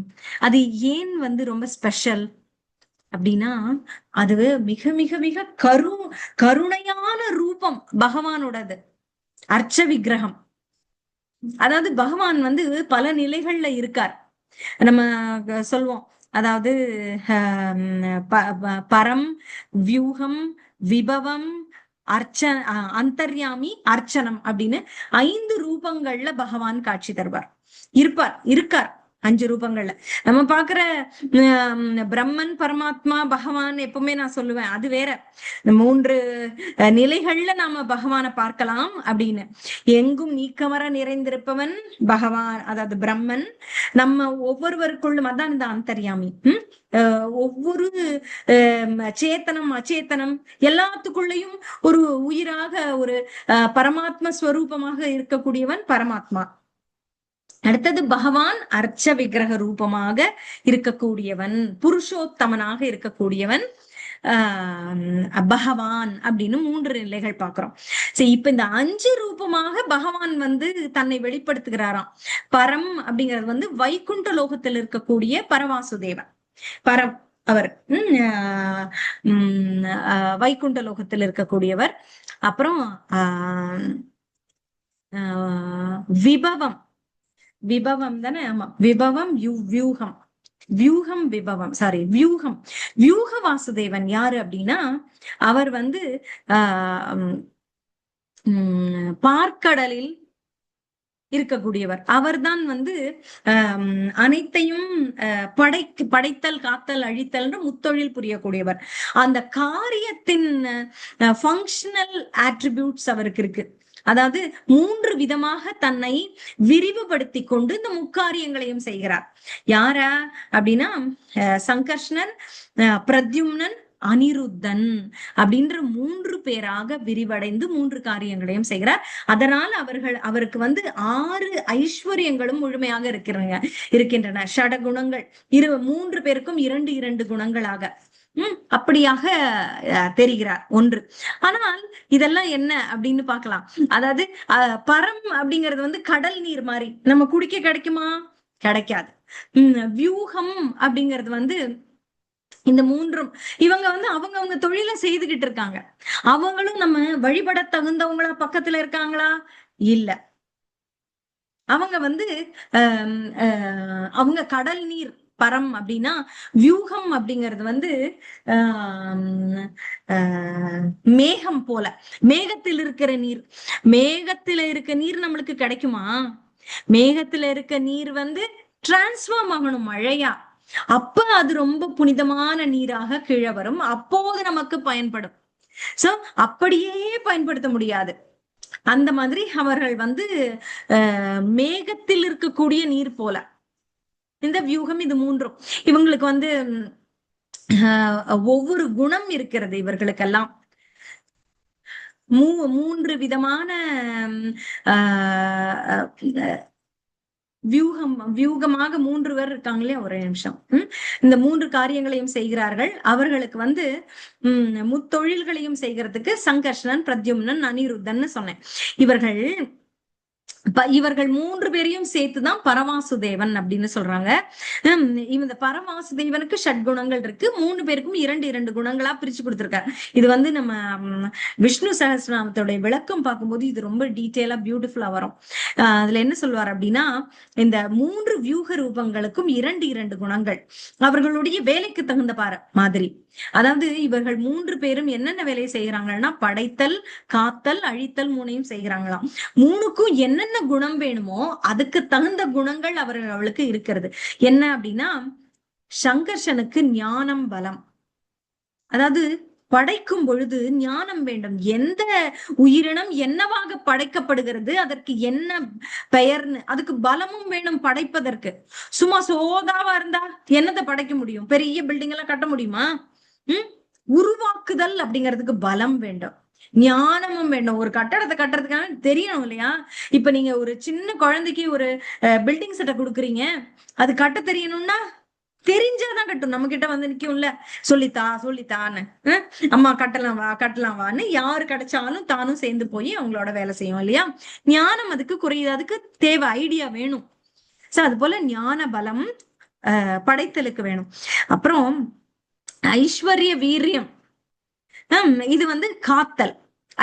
Speaker 1: அது ஏன் வந்து ரொம்ப ஸ்பெஷல் அப்படின்னா, அது மிக மிக மிக கருணையான ரூபம் பகவானோடது அர்ச்ச விக்கிரகம். அதாவது பகவான் வந்து பல நிலைகள்ல இருக்கார். நம்ம சொல்வோம், அதாவது பரம், வியூகம், விபவம், அந்தர்யாமி, அர்ச்சனம் அப்படின்னு 5 ரூபங்கள்ல பகவான் காட்சி தருவார், இருக்கார். 5 ரூபங்கள்ல நம்ம பாக்குற பிரம்மன், பரமாத்மா, பகவான் எப்பவுமே நான் சொல்லுவேன் அது வேற. 3 நிலைகள்ல நாம பகவானை பார்க்கலாம் அப்படின்னு. எங்கும் நீக்கமர நிறைந்திருப்பவன் பகவான், அதாவது பிரம்மன். நம்ம ஒவ்வொருவருக்குள்ளும் அதான் இந்த அந்தர்யாமி. ஒவ்வொரு சேத்தனம் அச்சேத்தனம் எல்லாத்துக்குள்ளேயும் ஒரு உயிராக, ஒரு பரமாத்ம ஸ்வரூபமாக இருக்கக்கூடியவன் பரமாத்மா. அடுத்தது பகவான் அர்ச்ச விக்கிரக ரூபமாக இருக்கக்கூடியவன், புருஷோத்தமனாக இருக்கக்கூடியவன் பகவான் அப்படின்னு 3 நிலைகள் பாக்குறோம். சரி, இப்ப இந்த 5 ரூபமாக பகவான் தன்னை வெளிப்படுத்துகிறாராம். பரம் அப்படிங்கிறது வைகுண்ட லோகத்தில் இருக்கக்கூடிய பரவாசுதேவன். பரம் அவர் வைகுண்ட லோகத்தில் இருக்கக்கூடியவர். அப்புறம் விபவம், விபவம் தானே? ஆமா, விபவம் வியூகம், வியூகம் விபவம், சாரி வியூகம். வியூக வாசுதேவன் யாரு அப்படின்னா, அவர் பார்க்கடலில் இருக்கக்கூடியவர். அவர்தான் அனைத்தையும் படைத்தல், காத்தல், அழித்தல் முத்தொழில் புரியக்கூடியவர். அந்த காரியத்தின் ஃபங்க்ஷனல் ஆட்ரிபியூட்ஸ் அவருக்கு இருக்கு. அதாவது 3 விதமாக தன்னை விரிவுபடுத்தி கொண்டு இந்த முக்காரியங்களையும் செய்கிறார். யாரா அப்படின்னா, சங்கர்ஷ்ணன், பிரத்யும்னன், அனிருத்தன் அப்படின்ற 3 பேராக விரிவடைந்து 3 காரியங்களையும் செய்கிறார். அதனால் அவருக்கு 6 ஐஸ்வர்யங்களும் முழுமையாக இருக்கின்றன. ஷடகுணங்கள் 3 பேருக்கும் 2 குணங்களாக அப்படியாக தெரிகிறார். ஒன்று. ஆனால் இதெல்லாம் என்ன அப்படின்னு பார்க்கலாம். அதாவது பரம் அப்படிங்கிறது கடல் நீர் மாதிரி நம்ம குடிக்க கிடைக்குமா? கிடைக்காது. வியூகம் அப்படிங்கிறது இந்த 3ம் இவங்க அவங்க தொழிலை செய்துகிட்டு இருக்காங்க. அவங்களும் நம்ம வழிபட தகுந்தவங்களா பக்கத்துல இருக்காங்களா? இல்ல. அவங்க அவங்க கடல் நீர் பரம் அப்படின்னா, வியூகம் அப்படிங்கிறது மேகம் போல, மேகத்தில் இருக்கிற நீர். மேகத்துல இருக்க நீர் நம்மளுக்கு கிடைக்குமா? மேகத்துல இருக்க நீர் டிரான்ஸ்ஃபார்ம் ஆகணும் மழையா. அப்ப அது ரொம்ப புனிதமான நீராக கீழே வரும். அப்போது நமக்கு பயன்படும். சோ அப்படியே பயன்படுத்த முடியாது. அந்த மாதிரி அவர்கள் மேகத்தில் இருக்கக்கூடிய நீர் போல இந்த வியூகம். இது 3ம் இவங்களுக்கு ஒவ்வொரு குணம் இருக்கிறது. இவர்களுக்கெல்லாம் 3 விதமான வியூகமாக 3 பேர் இருக்காங்களே. ஒரே நிமிஷம். இந்த 3 காரியங்களையும் செய்கிறார்கள். அவர்களுக்கு முத்தொழில்களையும் செய்கிறதுக்கு சங்கர்ஷணன், பிரத்யும்னன், அனிருத்தன் சொன்னேன். இவர்கள் 3 பேரையும் சேர்த்துதான் பரவாசுதேவன் அப்படின்னு சொல்றாங்க. இந்த பரவாசுதேவனுக்கு ஷட்குணங்கள் இருக்கு. 3 பேருக்கும் 2 குணங்களா பிரிச்சு கொடுத்திருக்காரு. இது நம்ம விஷ்ணு சஹஸ்ரநாமத்தோட விளக்கம் பார்க்கும்போது இது ரொம்ப டீட்டெயிலா பியூட்டிஃபுல்லா வரும். அதுல என்ன சொல்வார் அப்படின்னா, இந்த 3 வியூக ரூபங்களுக்கும் 2 குணங்கள் அவர்களுடைய வேலைக்கு தகுந்த மாதிரி. அதாவது இவர்கள் 3 பேரும் என்னென்ன வேலையை செய்யறாங்கன்னா, படைத்தல், காத்தல், அழித்தல் 3ஐயும் செய்கிறாங்களாம். 3க்கும் என்னென்ன குணம் வேணுமோ அதுக்கு தகுந்த குணங்கள் அவளுக்கு இருக்கிறது. என்ன அப்படின்னா, சங்கர்ஷனுக்கு ஞானம், பலம். அதாவது படைக்கும் பொழுது ஞானம் வேண்டும். எந்த உயிரினம் என்னவாக படைக்கப்படுகிறது, அதற்கு என்ன பெயர்னு, அதுக்கு பலமும் வேணும் படைப்பதற்கு. சும்மா சோதாவா இருந்தா என்னத்தை படைக்க முடியும்? பெரிய பில்டிங் எல்லாம் கட்ட முடியுமா? உருவாக்குதல் அப்படிங்கிறதுக்கு பலம் வேண்டும், ஞானமும் வேண்டும். ஒரு கட்டடத்தை கட்டுறதுக்காக தெரியணும் இல்லையா? இப்ப நீங்க ஒரு சின்ன குழந்தைக்கு ஒரு பில்டிங் செட்டை கொடுக்குறீங்க, அது கட்ட தெரியணும்னா தெரிஞ்சாதான் கட்டும். நம்ம கிட்ட நிக்கும்ல, சொல்லித்தான்னு, அம்மா கட்டலாம் வான்னு யாரு கிடைச்சாலும் தானும் சேர்ந்து போய் அவங்களோட வேலை செய்யும் இல்லையா? ஞானம் அதுக்கு குறையுது, அதுக்கு தேவை, ஐடியா வேணும். சோ அது போல ஞான பலம் படைத்தலுக்கு வேணும். அப்புறம் ஐஸ்வர்ய வீரியம், இது காத்தல்.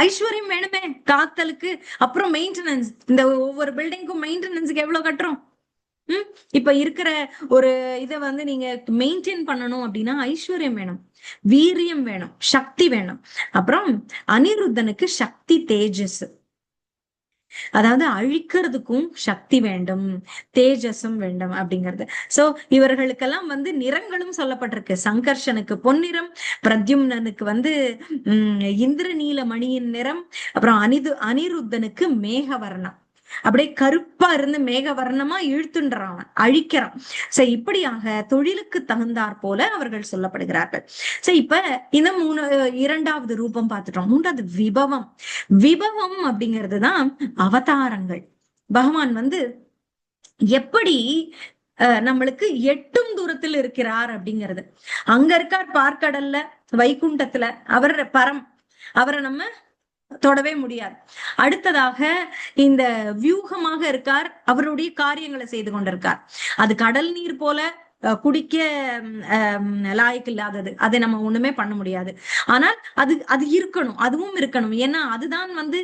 Speaker 1: ஐஸ்வர்யம் வேணுமே காத்தலுக்கு. அப்புறம் மெயின்டெனன்ஸ், இந்த ஒவ்வொரு பில்டிங்க்கும் மெயின்டெனன்ஸுக்கு எவ்வளவு கட்டுறோம்? இப்ப இருக்கிற ஒரு இதை நீங்க மெயின்டைன் பண்ணணும் அப்படின்னா ஐஸ்வர்யம் வேணும், வீரியம் வேணும், சக்தி வேணும். அப்புறம் அனிருத்தனுக்கு சக்தி, தேஜஸ். அதாவது அழிக்கிறதுக்கும் சக்தி வேண்டும், தேஜஸும் வேண்டும் அப்படிங்கிறது. சோ இவர்களுக்கெல்லாம் வந்து நிறங்களும் சொல்லப்பட்டிருக்கு. சங்கர்ஷனுக்கு பொன்னிறம், பிரத்யும்னனுக்கு வந்து இந்திரநீல மணியின் நிறம், அப்புறம் அனிருத்தனுக்கு மேகவர்ணம். அப்படியே கருப்பா இருந்து மேகவர்ணமா இழுத்துன்றான், அவன் அழிக்கிறான். சோ இப்படியாக தொழிலுக்கு தகுந்தாற் போல அவர்கள் சொல்லப்படுகிறார்கள். சோ இப்ப இந்த இரண்டாவது ரூபம் பார்த்துட்டோம். மூன்றாவது விபவம். விபவம் அப்படிங்கிறதுதான் அவதாரங்கள். பகவான் வந்து எப்படி நம்மளுக்கு எட்டும் தூரத்தில் இருக்கிறார் அப்படிங்கிறது. அங்க இருக்கார் பார்க்கடல்ல, வைகுண்டத்துல, அவர் பரம், அவரை நம்ம தொடவே முடியாது. அடுத்ததாக இந்த வியூகமாக இருக்கார், அவருடைய காரியங்களை செய்து கொண்டிருக்கார். அது கடல் நீர் போல குடிக்க லாய்க்கு இல்லாதது, அதை நம்ம ஒண்ணுமே பண்ண முடியாது. ஆனால் அது அது இருக்கணும், அதுவும் இருக்கணும். ஏன்னா அதுதான் வந்து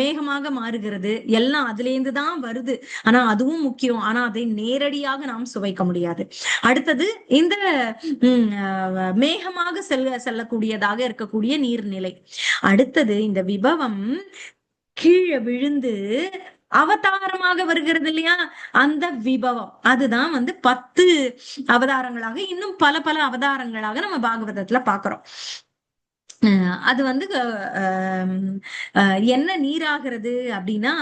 Speaker 1: மேகமாக மாறுகிறது, எல்லாம் அதுல இருந்து தான் வருது. ஆனா அதுவும் முக்கியம். ஆனா அதை நேரடியாக நாம் சுவைக்க முடியாது. அடுத்தது இந்த மேகமாக செல்லக்கூடியதாக இருக்கக்கூடிய நீர்நிலை. அடுத்தது இந்த விபவம் கீழே விழுந்து அவதாரமாக வருகிறது இல்லையா, அந்த விபவம். அதுதான் வந்து 10 அவதாரங்களாக, இன்னும் பல பல அவதாரங்களாக நம்ம பாகவதத்துல பாக்குறோம். அது வந்து என்ன நீராகிறது அப்படின்னா,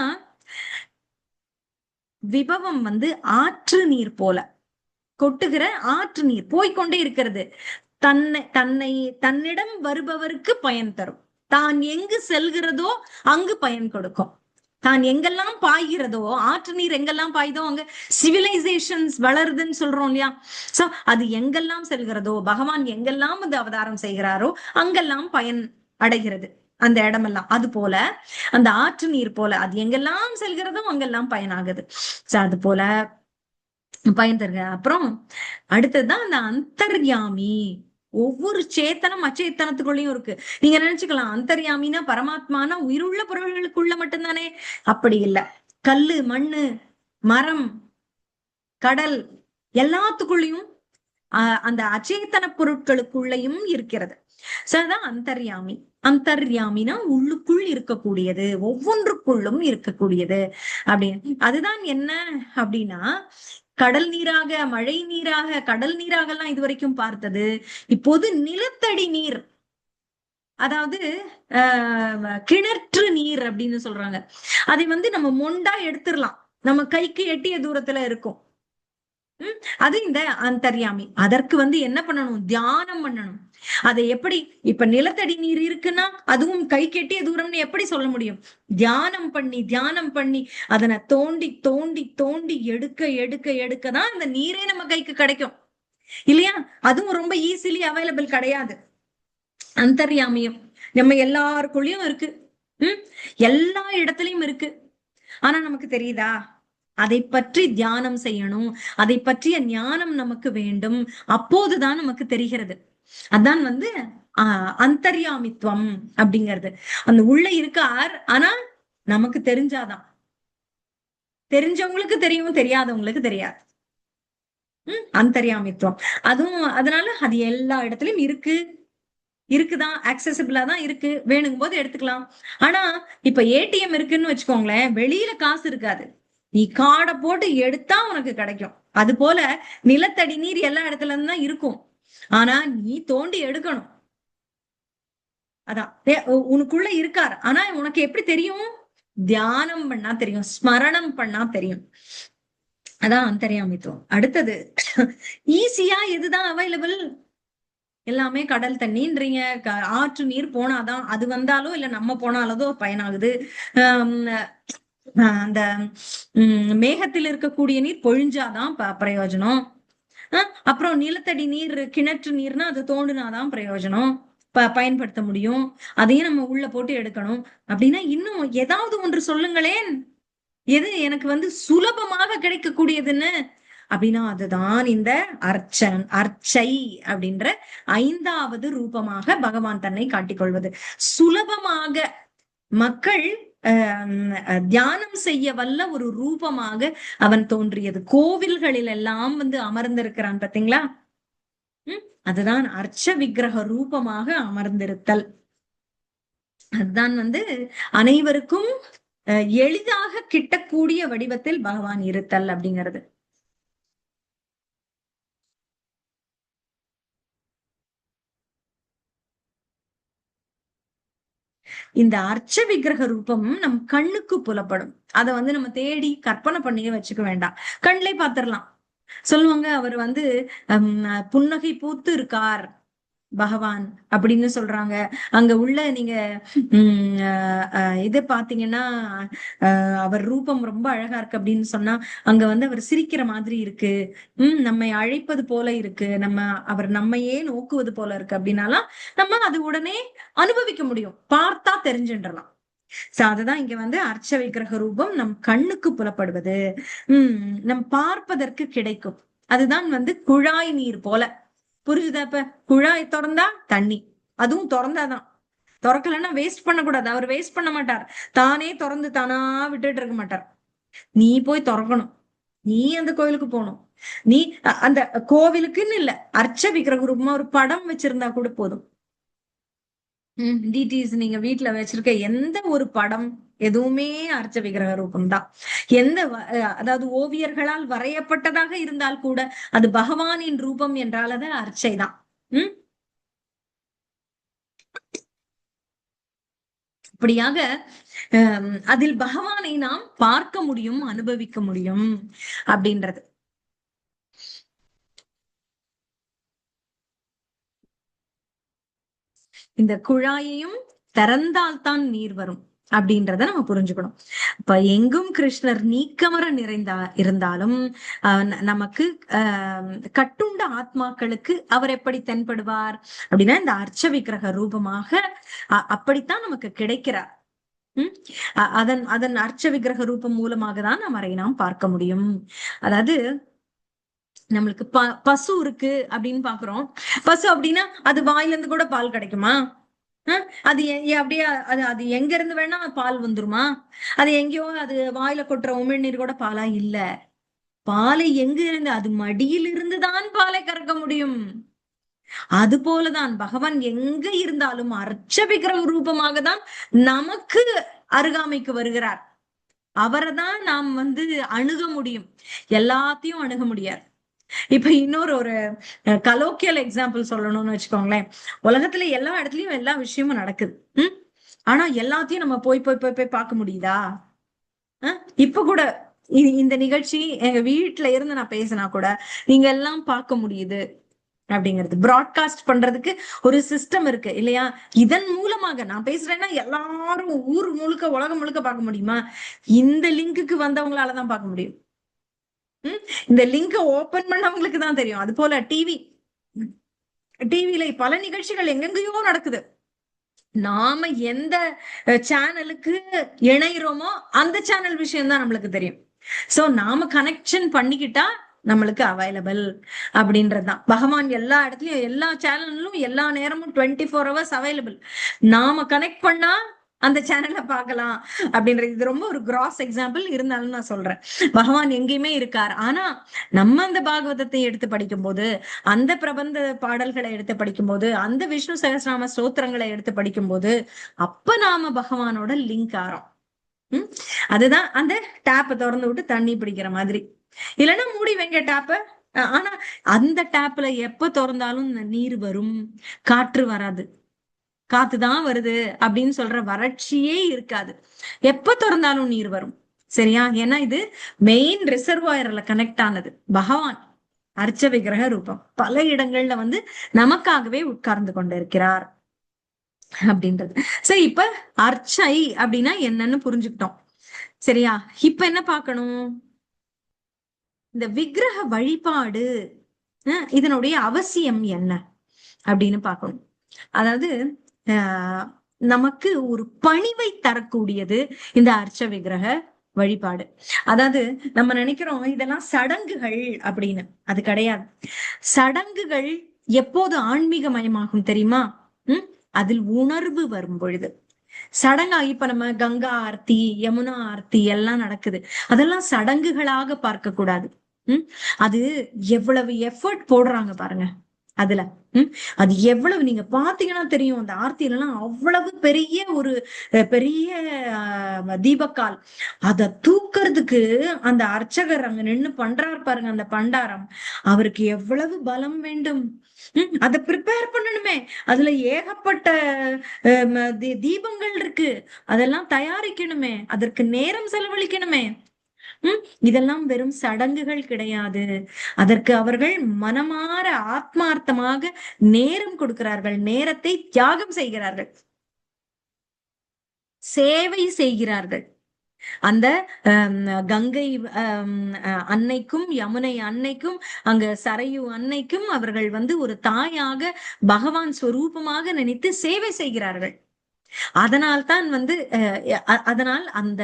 Speaker 1: விபவம் வந்து ஆற்று நீர் போல, கொட்டுகிற ஆற்று நீர் போய்கொண்டே இருக்கிறது. தன்னிடம் வருபவருக்கு பயன் தரும். தான் எங்கு செல்கிறதோ அங்கு பயன் கொடுக்கும். தான் எங்கெல்லாம் பாய்கிறதோ, ஆற்று நீர் எங்கெல்லாம் பாயுதோ அங்க சிவிலைசேஷன்ஸ் வளருதுன்னு சொல்றோம் இல்லையா. சோ அது எங்கெல்லாம் செல்கிறதோ, பகவான் எங்கெல்லாம் வந்து அவதாரம் செய்கிறாரோ அங்கெல்லாம் பயன் அடைகிறது அந்த இடமெல்லாம். அது போல அந்த ஆற்று நீர் போல அது எங்கெல்லாம் செல்கிறதோ அங்கெல்லாம் பயனாகுது. சோ அது போல பயன் தருக. அப்புறம் அடுத்ததுதான் அந்த அந்தர்யாமி. ஒவ்வொரு சேத்தனம் அச்சேத்தனத்துக்குள்ளயும் இருக்கு. நீங்க நினைச்சுக்கலாம் அந்தர்யாமினா பரமாத்மானா உயிருள்ள பொருள்களுக்குள்ள மட்டும்தானே, அப்படி இல்லை. கல்லு, மண்ணு, மரம், கடல் எல்லாத்துக்குள்ளயும் அந்த அச்சேத்தன பொருட்களுக்குள்ளயும் இருக்கிறது. சரிதான் அந்தர்யாமி. அந்தர்யாமினா உள்ளுக்குள் இருக்கக்கூடியது, ஒவ்வொன்றுக்குள்ளும் இருக்கக்கூடியது அப்படின்னு. அதுதான் என்ன அப்படின்னா, கடல் நீராக, மழை நீராக, கடல் நீராக எல்லாம் இதுவரைக்கும் பார்த்தது. இப்போது நிலத்தடி நீர், அதாவது கிணற்று நீர் அப்படின்னு சொல்றாங்க. அதை வந்து நம்ம மொண்டா எடுத்துடலாம், நம்ம கைக்கு எட்டிய தூரத்துல இருக்கும். அது இந்த அந்தர்யாமி. அதற்கு வந்து என்ன பண்ணணும், தியானம் பண்ணணும். அதை எப்படி, இப்ப நிலத்தடி நீர் இருக்குன்னா அதுவும் கை கெட்டிய தூரம்னு எப்படி சொல்ல முடியும்? தியானம் பண்ணி தியானம் பண்ணி அதனை தோண்டி தோண்டி தோண்டி எடுக்க எடுக்க எடுக்கதான் அந்த நீரே நம்ம கைக்கு கிடைக்கும் இல்லையா. அதுவும் ரொம்ப ஈஸிலி அவைலபிள் கிடையாது. அந்தர்யாமியம் நம்ம எல்லாருக்குள்ளயும் இருக்கு, எல்லா இடத்துலயும் இருக்கு. ஆனா நமக்கு தெரியுதா? அதை பற்றி தியானம் செய்யணும், அதை பற்றிய ஞானம் நமக்கு வேண்டும். அப்போதுதான் நமக்கு தெரிகிறது. அதான் வந்து அந்தர்யாமித்துவம் அப்படிங்கிறது. அந்த உள்ள இருக்கார், ஆனா நமக்கு தெரிஞ்சாதான். தெரிஞ்சவங்களுக்கு தெரியும், தெரியாதவங்களுக்கு தெரியாது. அந்தர்யாமித்துவம். அதுவும் அதனால அது எல்லா இடத்துலயும் இருக்குதான், ஆக்சசிபிளா தான் இருக்கு. வேணுங்கும் போது எடுத்துக்கலாம். ஆனா இப்ப ஏடிஎம் இருக்குன்னு வச்சுக்கோங்களேன், வெளியில காசு இருக்காது, நீ கார்டை போட்டு எடுத்தா உனக்கு கிடைக்கும். அது போல நிலத்தடி நீர் எல்லா இடத்துல இருந்து தான் இருக்கும், ஆனா நீ தோண்டி எடுக்கணும். அதான் உனக்குள்ள இருக்கார், ஆனா உனக்கு எப்படி தெரியும்? தியானம் பண்ணா தெரியும், ஸ்மரணம் பண்ணா தெரியும். அதான் அந்தர்யாமித்துவம். அடுத்தது ஈஸியா எதுதான் அவைலபிள்? எல்லாமே கடல் தண்ணின்றீங்க, ஆற்று நீர் போனாதான் அது வந்தாலும் இல்ல நம்ம போனாலதோ பயனாகுது. அந்த மேகத்தில் இருக்கக்கூடிய நீர் பொழிஞ்சாதான் பிரயோஜனம். அப்புறம் நிலத்தடி நீர், கிணற்று நீர்னா அது தோண்டுனாதான் பிரயோஜனம், பயன்படுத்த முடியும். அதையும் நம்ம உள்ள போட்டு எடுக்கணும். அப்படின்னா இன்னும் ஏதாவது ஒன்று சொல்லுங்களேன், எது எனக்கு வந்து சுலபமாக கிடைக்கக்கூடியதுன்னு. அப்படின்னா அதுதான் இந்த அர்ச்சை அப்படின்ற 5வது ரூபமாக பகவான் தன்னை காட்டிக்கொள்வது. சுலபமாக மக்கள் தியானம் செய்ய வல்ல ஒரு ரூபமாக அவன் தோன்றியது. கோவில்களில் எல்லாம் வந்து அமர்ந்திருக்கிறான் பாத்தீங்களா. அதுதான் அர்ச்ச விக்கிரக ரூபமாக அமர்ந்திருத்தல். அதுதான் வந்து அனைவருக்கும் எளிதாக கிட்டக்கூடிய வடிவத்தில் பகவான் இருத்தல் அப்படிங்கிறது. இந்த அர்ச்ச விக்கிரக ரூபம் நம் கண்ணுக்கு புலப்படும். அதை நம்ம தேடி கற்பனை பண்ணியே வச்சுக்க வேண்டாம், கண்ணிலே பாத்திரலாம். சொல்லுவாங்க அவர் புன்னகை பூத்து இருக்கார் பகவான் அப்படின்னு சொல்றாங்க. அங்க உள்ள நீங்க இது பாத்தீங்கன்னா அவர் ரூபம் ரொம்ப அழகா இருக்கு அப்படின்னு சொன்னா அங்க அவர் சிரிக்கிற மாதிரி இருக்கு, நம்மை அழைப்பது போல இருக்கு, அவர் நம்மையே நோக்குவது போல இருக்கு அப்படின்னாலாம் நம்ம அது உடனே அனுபவிக்க முடியும், பார்த்தா தெரிஞ்சுன்றலாம். அதுதான் இங்க அர்ச்ச விக்கிரக ரூபம் நம் கண்ணுக்கு புலப்படுவது, நம் பார்ப்பதற்கு கிடைக்கும். அதுதான் குழாய் நீர் போல. புரிஞ்சுதா? இப்ப குழாய் திறந்தா தண்ணி, அதுவும் திறந்தாதான், திறக்கலன்னா வேஸ்ட் பண்ணக்கூடாது. அவர் வேஸ்ட் பண்ண மாட்டார், தானே திறந்து தானா விட்டுட்டு இருக்க மாட்டார். நீ போய் திறக்கணும், நீ அந்த கோயிலுக்கு போகணும். நீ அந்த கோவிலுக்குன்னு இல்ல, அர்ச்ச விக்கிரக ரூபமா ஒரு படம் வச்சிருந்தா கூட போதும். டிடிஸ் நீங்க வீட்டுல வச்சிருக்க எந்த ஒரு படம் எதுவுமே அர்ச்ச விக்கிரக ரூபம் தான். அதாவது ஓவியர்களால் வரையப்பட்டதாக இருந்தால் கூட அது பகவானின் ரூபம் என்றால் அது அர்ச்சை தான். அப்படியாக அதில் பகவானை நாம் பார்க்க முடியும், அனுபவிக்க முடியும் அப்படின்றது. இந்த குழாயையும் திறந்தால்தான் நீர் வரும் அப்படின்றத நம்ம புரிஞ்சுக்கணும். இப்ப எங்கும் கிருஷ்ணர் நீக்கமர இருந்தாலும் நமக்கு கட்டுண்ட ஆத்மாக்களுக்கு அவர் எப்படி தென்படுவார் அப்படின்னா இந்த அர்ச்ச விக்கிரக ரூபமாக அப்படித்தான் நமக்கு கிடைக்கிறார். அதன் அர்ச்ச விக்கிரக ரூபம் மூலமாக தான் அவரை நாம் பார்க்க முடியும். அதாவது நம்மளுக்கு பசு இருக்கு அப்படின்னு பாக்குறோம். பசு அப்படின்னா அது வாயில இருந்து கூட பால் கிடைக்குமா? அது அப்படியே அது எங்க இருந்து வேணா பால் வந்துருமா? அது எங்கேயோ அது வாயில கொட்டுற உமிழ்நீர் கூட பாலா இல்ல. பாலை எங்க இருந்து? அது மடியில் இருந்துதான் பாலை கறக்க முடியும். அது போலதான் பகவான் எங்க இருந்தாலும் அர்ச்ச விக்கிரக ரூபமாக தான் நமக்கு அருகாமைக்கு வருகிறார். அவரை தான் நாம் அணுக முடியும், எல்லாத்தையும் அணுக முடியாது. இப்ப இன்னொரு ஒரு கலோக்கியல் எக்ஸாம்பிள் சொல்லணும்னு வச்சுக்கோங்களேன். உலகத்துல எல்லா இடத்துலயும் எல்லா விஷயமும் நடக்குது. ஆனா எல்லாத்தையும் நம்ம போய் போய் போய் போய் பார்க்க முடியுதா? இப்ப கூட இந்த நிகழ்ச்சி எங்க வீட்டுல இருந்து நான் பேசினா கூட நீங்க எல்லாம் பார்க்க முடியுது அப்படிங்கிறது. பிராட்காஸ்ட் பண்றதுக்கு ஒரு சிஸ்டம் இருக்கு இல்லையா? இதன் மூலமாக நான் பேசுறேன்னா எல்லாரும் ஊர் முழுக்க உலகம் முழுக்க பார்க்க முடியுமா? இந்த லிங்குக்கு வந்தவங்களாலதான் பார்க்க முடியும். இந்த லிங்க ஓபன் பண்ணவங்களுக்கு தான் தெரியும். அது போல டிவில பல நிகழ்ச்சிகள் எங்கெங்கயோ நடக்குது. நாம எந்த சேனலுக்கு இணைகிறோமோ அந்த சேனல் விஷயம் தான் நம்மளுக்கு தெரியும். சோ நாம கனெக்ஷன் பண்ணிக்கிட்டா நம்மளுக்கு அவைலபிள் அப்படின்றதுதான். பகவான் எல்லா இடத்துலயும் எல்லா சேனலும் எல்லா நேரமும் 24 hours அவைலபிள். நாம கனெக்ட் பண்ணா அந்த சேனல்ல பார்க்கலாம் அப்படின்றது. இது ரொம்ப ஒரு கிராஸ் எக்ஸாம்பிள் இருந்தாலும் நான் சொல்றேன். பகவான் எங்கேயுமே இருக்கார். ஆனா நம்ம அந்த பாகவதத்தை எடுத்து படிக்கும் போது, அந்த பிரபந்த பாடல்களை எடுத்து படிக்கும் போது, அந்த விஷ்ணு சகஸ்ரநாம ஸ்தோத்திரங்களை எடுத்து படிக்கும் போது அப்ப நாம பகவானோட லிங்க் ஆறோம். அதுதான் அந்த டேப்பை திறந்து விட்டு தண்ணி பிடிக்கிற மாதிரி. இல்லைன்னா மூடி வைங்க டேப்ப. ஆனா அந்த டேப்ல எப்ப திறந்தாலும் நீர் வரும், காற்று வராது. காத்துதான் வருது அப்படின்னு சொல்ற வறட்சியே இருக்காது. எப்ப திறந்தாலும் நீர் வரும். சரியா? ஏன்னா இது மெயின் ரிசர்வாயர்ல கனெக்ட் ஆனது. பகவான் அர்ச்ச விக்கிரக ரூபம் பல இடங்கள்ல நமக்காகவே உட்கார்ந்து கொண்டிருக்கிறார் அப்படின்றது. சரி, இப்ப அர்ச்சை அப்படின்னா என்னன்னு புரிஞ்சுக்கிட்டோம். சரியா? இப்ப என்ன பார்க்கணும்? இந்த விக்கிரக வழிபாடு இதனுடைய அவசியம் என்ன அப்படின்னு பார்க்கணும். அதாவது நமக்கு ஒரு பணிவை தரக்கூடியது இந்த அர்ச்ச விக்கிரக வழிபாடு. அதாவது நம்ம நினைக்கிறோம் இதெல்லாம் சடங்குகள் அப்படின்னு. அது கிடையாது. சடங்குகள் எப்போது ஆன்மீக மயமாகும் தெரியுமா? அதில் உணர்வு வரும் பொழுது. சடங்கா இப்ப நம்ம கங்கா ஆர்த்தி, யமுனா ஆர்த்தி எல்லாம் நடக்குது. அதெல்லாம் சடங்குகளாக பார்க்க கூடாது. அது எவ்வளவு எஃபர்ட் போடுறாங்க பாருங்க. அதுல. அது எவ்வளவு நீங்க பாத்தீங்கன்னா தெரியும். அந்த ஆர்த்தியில எல்லாம் அவ்வளவு பெரிய ஒரு பெரிய தீபக்கால். அத தூக்குறதுக்கு அந்த அர்ச்சகர் அங்க நின்னு பண்றாரு பாருங்க அந்த பண்டாரம். அவருக்கு எவ்வளவு பலம் வேண்டும். அதை ப்ரிப்பேர் பண்ணணுமே. அதுல ஏகப்பட்ட தீபங்கள் இருக்கு. அதெல்லாம் தயாரிக்கணுமே. அதற்கு நேரம் செலவழிக்கணுமே. இதெல்லாம் வெறும் சடங்குகள் கிடையாது. அதற்கு அவர்கள் மனமாற ஆத்மார்த்தமாக நேரம் கொடுக்கிறார்கள். நேரத்தை தியாகம் செய்கிறார்கள். சேவை செய்கிறார்கள். அந்த கங்கை அன்னைக்கும் யமுனை அன்னைக்கும் அங்க சரையு அன்னைக்கும் அவர்கள் ஒரு தாயாக பகவான் ஸ்வரூபமாக நினைத்து சேவை செய்கிறார்கள். அதனால் தான் அதனால் அந்த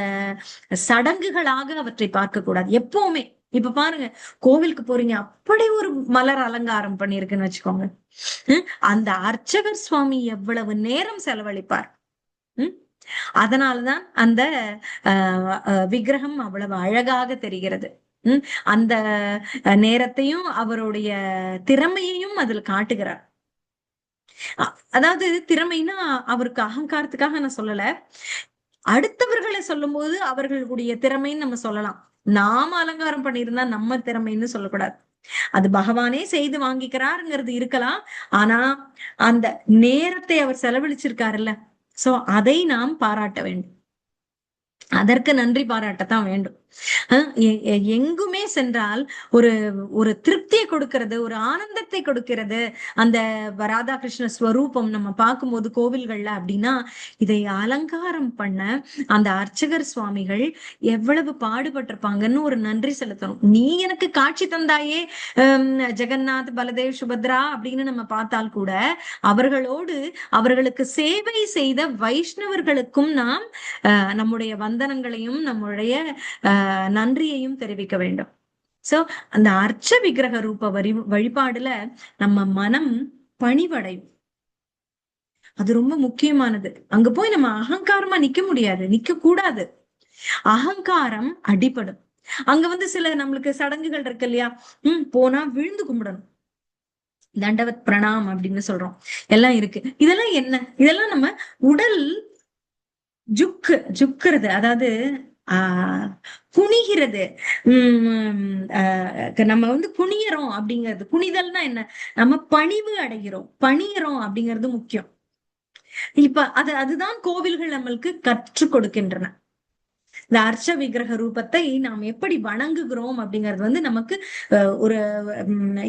Speaker 1: சடங்குகளாக அவற்றை பார்க்க கூடாது எப்பவுமே. இப்ப பாருங்க, கோவிலுக்கு போறீங்க, அப்படி ஒரு மலர் அலங்காரம் பண்ணிருக்குன்னு வச்சுக்கோங்க. அந்த அர்ச்சகர் சுவாமி எவ்வளவு நேரம் செலவழிப்பார். அதனாலதான் அந்த விக்கிரகம் அவ்வளவு அழகாக தெரிகிறது. அந்த நேரத்தையும் அவருடைய திறமையையும் அதில் காட்டுகிறார். அதாவது திறமைன்னா அவருக்கு அகங்காரத்துக்காக நான் சொல்லல. அடுத்தவர்களை சொல்லும் போது அவர்களுடைய திறமைன்னு நம்ம சொல்லலாம். நாம அலங்காரம் பண்ணியிருந்தா நம்ம திறமைன்னு சொல்லக்கூடாது. அது பகவானே செய்து வாங்கிக்கிறாருங்கிறது இருக்கலாம். ஆனா அந்த நேரத்தை அவர் செலவழிச்சிருக்காருல்ல, சோ அதை நாம் பாராட்ட வேண்டும். அதற்கு நன்றி பாராட்டத்தான் வேண்டும். எங்குமே சென்றால் ஒரு ஒரு திருப்தியை கொடுக்கிறது, ஒரு ஆனந்தத்தை கொடுக்கிறது அந்த ராதாகிருஷ்ண ஸ்வரூபம் நம்ம பார்க்கும்போது கோவில்கள்ல. அப்படின்னா இதை அலங்காரம் பண்ண அந்த அர்ச்சகர் சுவாமிகள் எவ்வளவு பாடுபட்டிருப்பாங்கன்னு ஒரு நன்றி செலுத்தணும். நீ எனக்கு காட்சி தந்தாயே ஜெகநாத் பலதேவ் சுபத்ரா அப்படின்னு நம்ம பார்த்தால் கூட அவர்களோடு அவர்களுக்கு சேவை செய்த வைஷ்ணவர்களுக்கும் நாம் நம்முடைய வந்தனங்களையும் நம்முடைய நன்றியையும் தெரிவிக்க வேண்டும். சோ அந்த அர்ச்ச விக்கிரக ரூப வழிபாடுல நம்ம மனம் பணிவடையும். அது ரொம்ப முக்கியமானது. அங்க போய் நம்ம அகங்காரமா நிக்க முடியாது, நிக்க கூடாது. அகங்காரம் அடிபடும். அங்க சில நம்மளுக்கு சடங்குகள் இருக்கு இல்லையா? போனா விழுந்து கும்பிடணும், தண்டவத் பிரணாம் அப்படின்னு சொல்றோம், எல்லாம் இருக்கு. இதெல்லாம் என்ன? இதெல்லாம் நம்ம உடல் ஜுக்குறது, அதாவது குனிகிறது. நம்ம குனியறோம் அப்படிங்கிறது. குனிதல்னா என்ன? நம்ம பணிவு அடைகிறோம், பணியறோம் அப்படிங்கிறது முக்கியம். இப்ப அதுதான் கோவில்கள் நம்மளுக்கு கற்றுக் கொடுக்கின்றன. இந்த அர்ச்ச விக்கிரக ரூபத்தை நாம் எப்படி வணங்குகிறோம் அப்படிங்கிறது நமக்கு ஒரு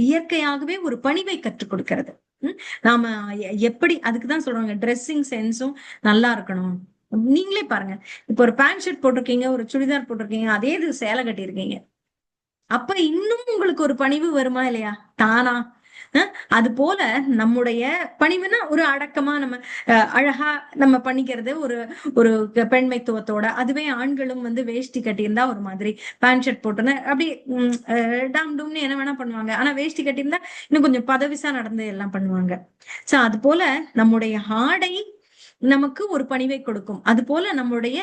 Speaker 1: இயற்கையாகவே ஒரு பணிவை கற்றுக் கொடுக்கிறது. நாம எப்படி, அதுக்குதான் சொல்றாங்க ட்ரெஸ்ஸிங் சென்ஸும் நல்லா இருக்கணும். நீங்களே பாருங்க, இப்ப ஒரு பேண்ட் ஷர்ட் போட்டிருக்கீங்க, ஒரு சுடிதார் போட்டிருக்கீங்க, அதே இது சேலை கட்டியிருக்கீங்க, அப்ப இன்னும் உங்களுக்கு ஒரு பணிவு வருமா இல்லையா? தானா? அது போல நம்முடைய பணிவுனா ஒரு அடக்கமா நம்ம அழகா நம்ம பண்ணிக்கிறது ஒரு ஒரு பெண்மைத்துவத்தோட. அதுவே ஆண்களும் வேஷ்டி கட்டியிருந்தா ஒரு மாதிரி, பேண்ட் ஷர்ட் போட்டுன்னு அப்படி டாம் டூம்னு என்ன வேணா பண்ணுவாங்க. ஆனா வேஷ்டி கட்டியிருந்தா இன்னும் கொஞ்சம் பதவிசா நடந்து எல்லாம் பண்ணுவாங்க. சோ அது போல நம்முடைய ஆடை நமக்கு ஒரு பணிவை கொடுக்கும். அது போல நம்முடைய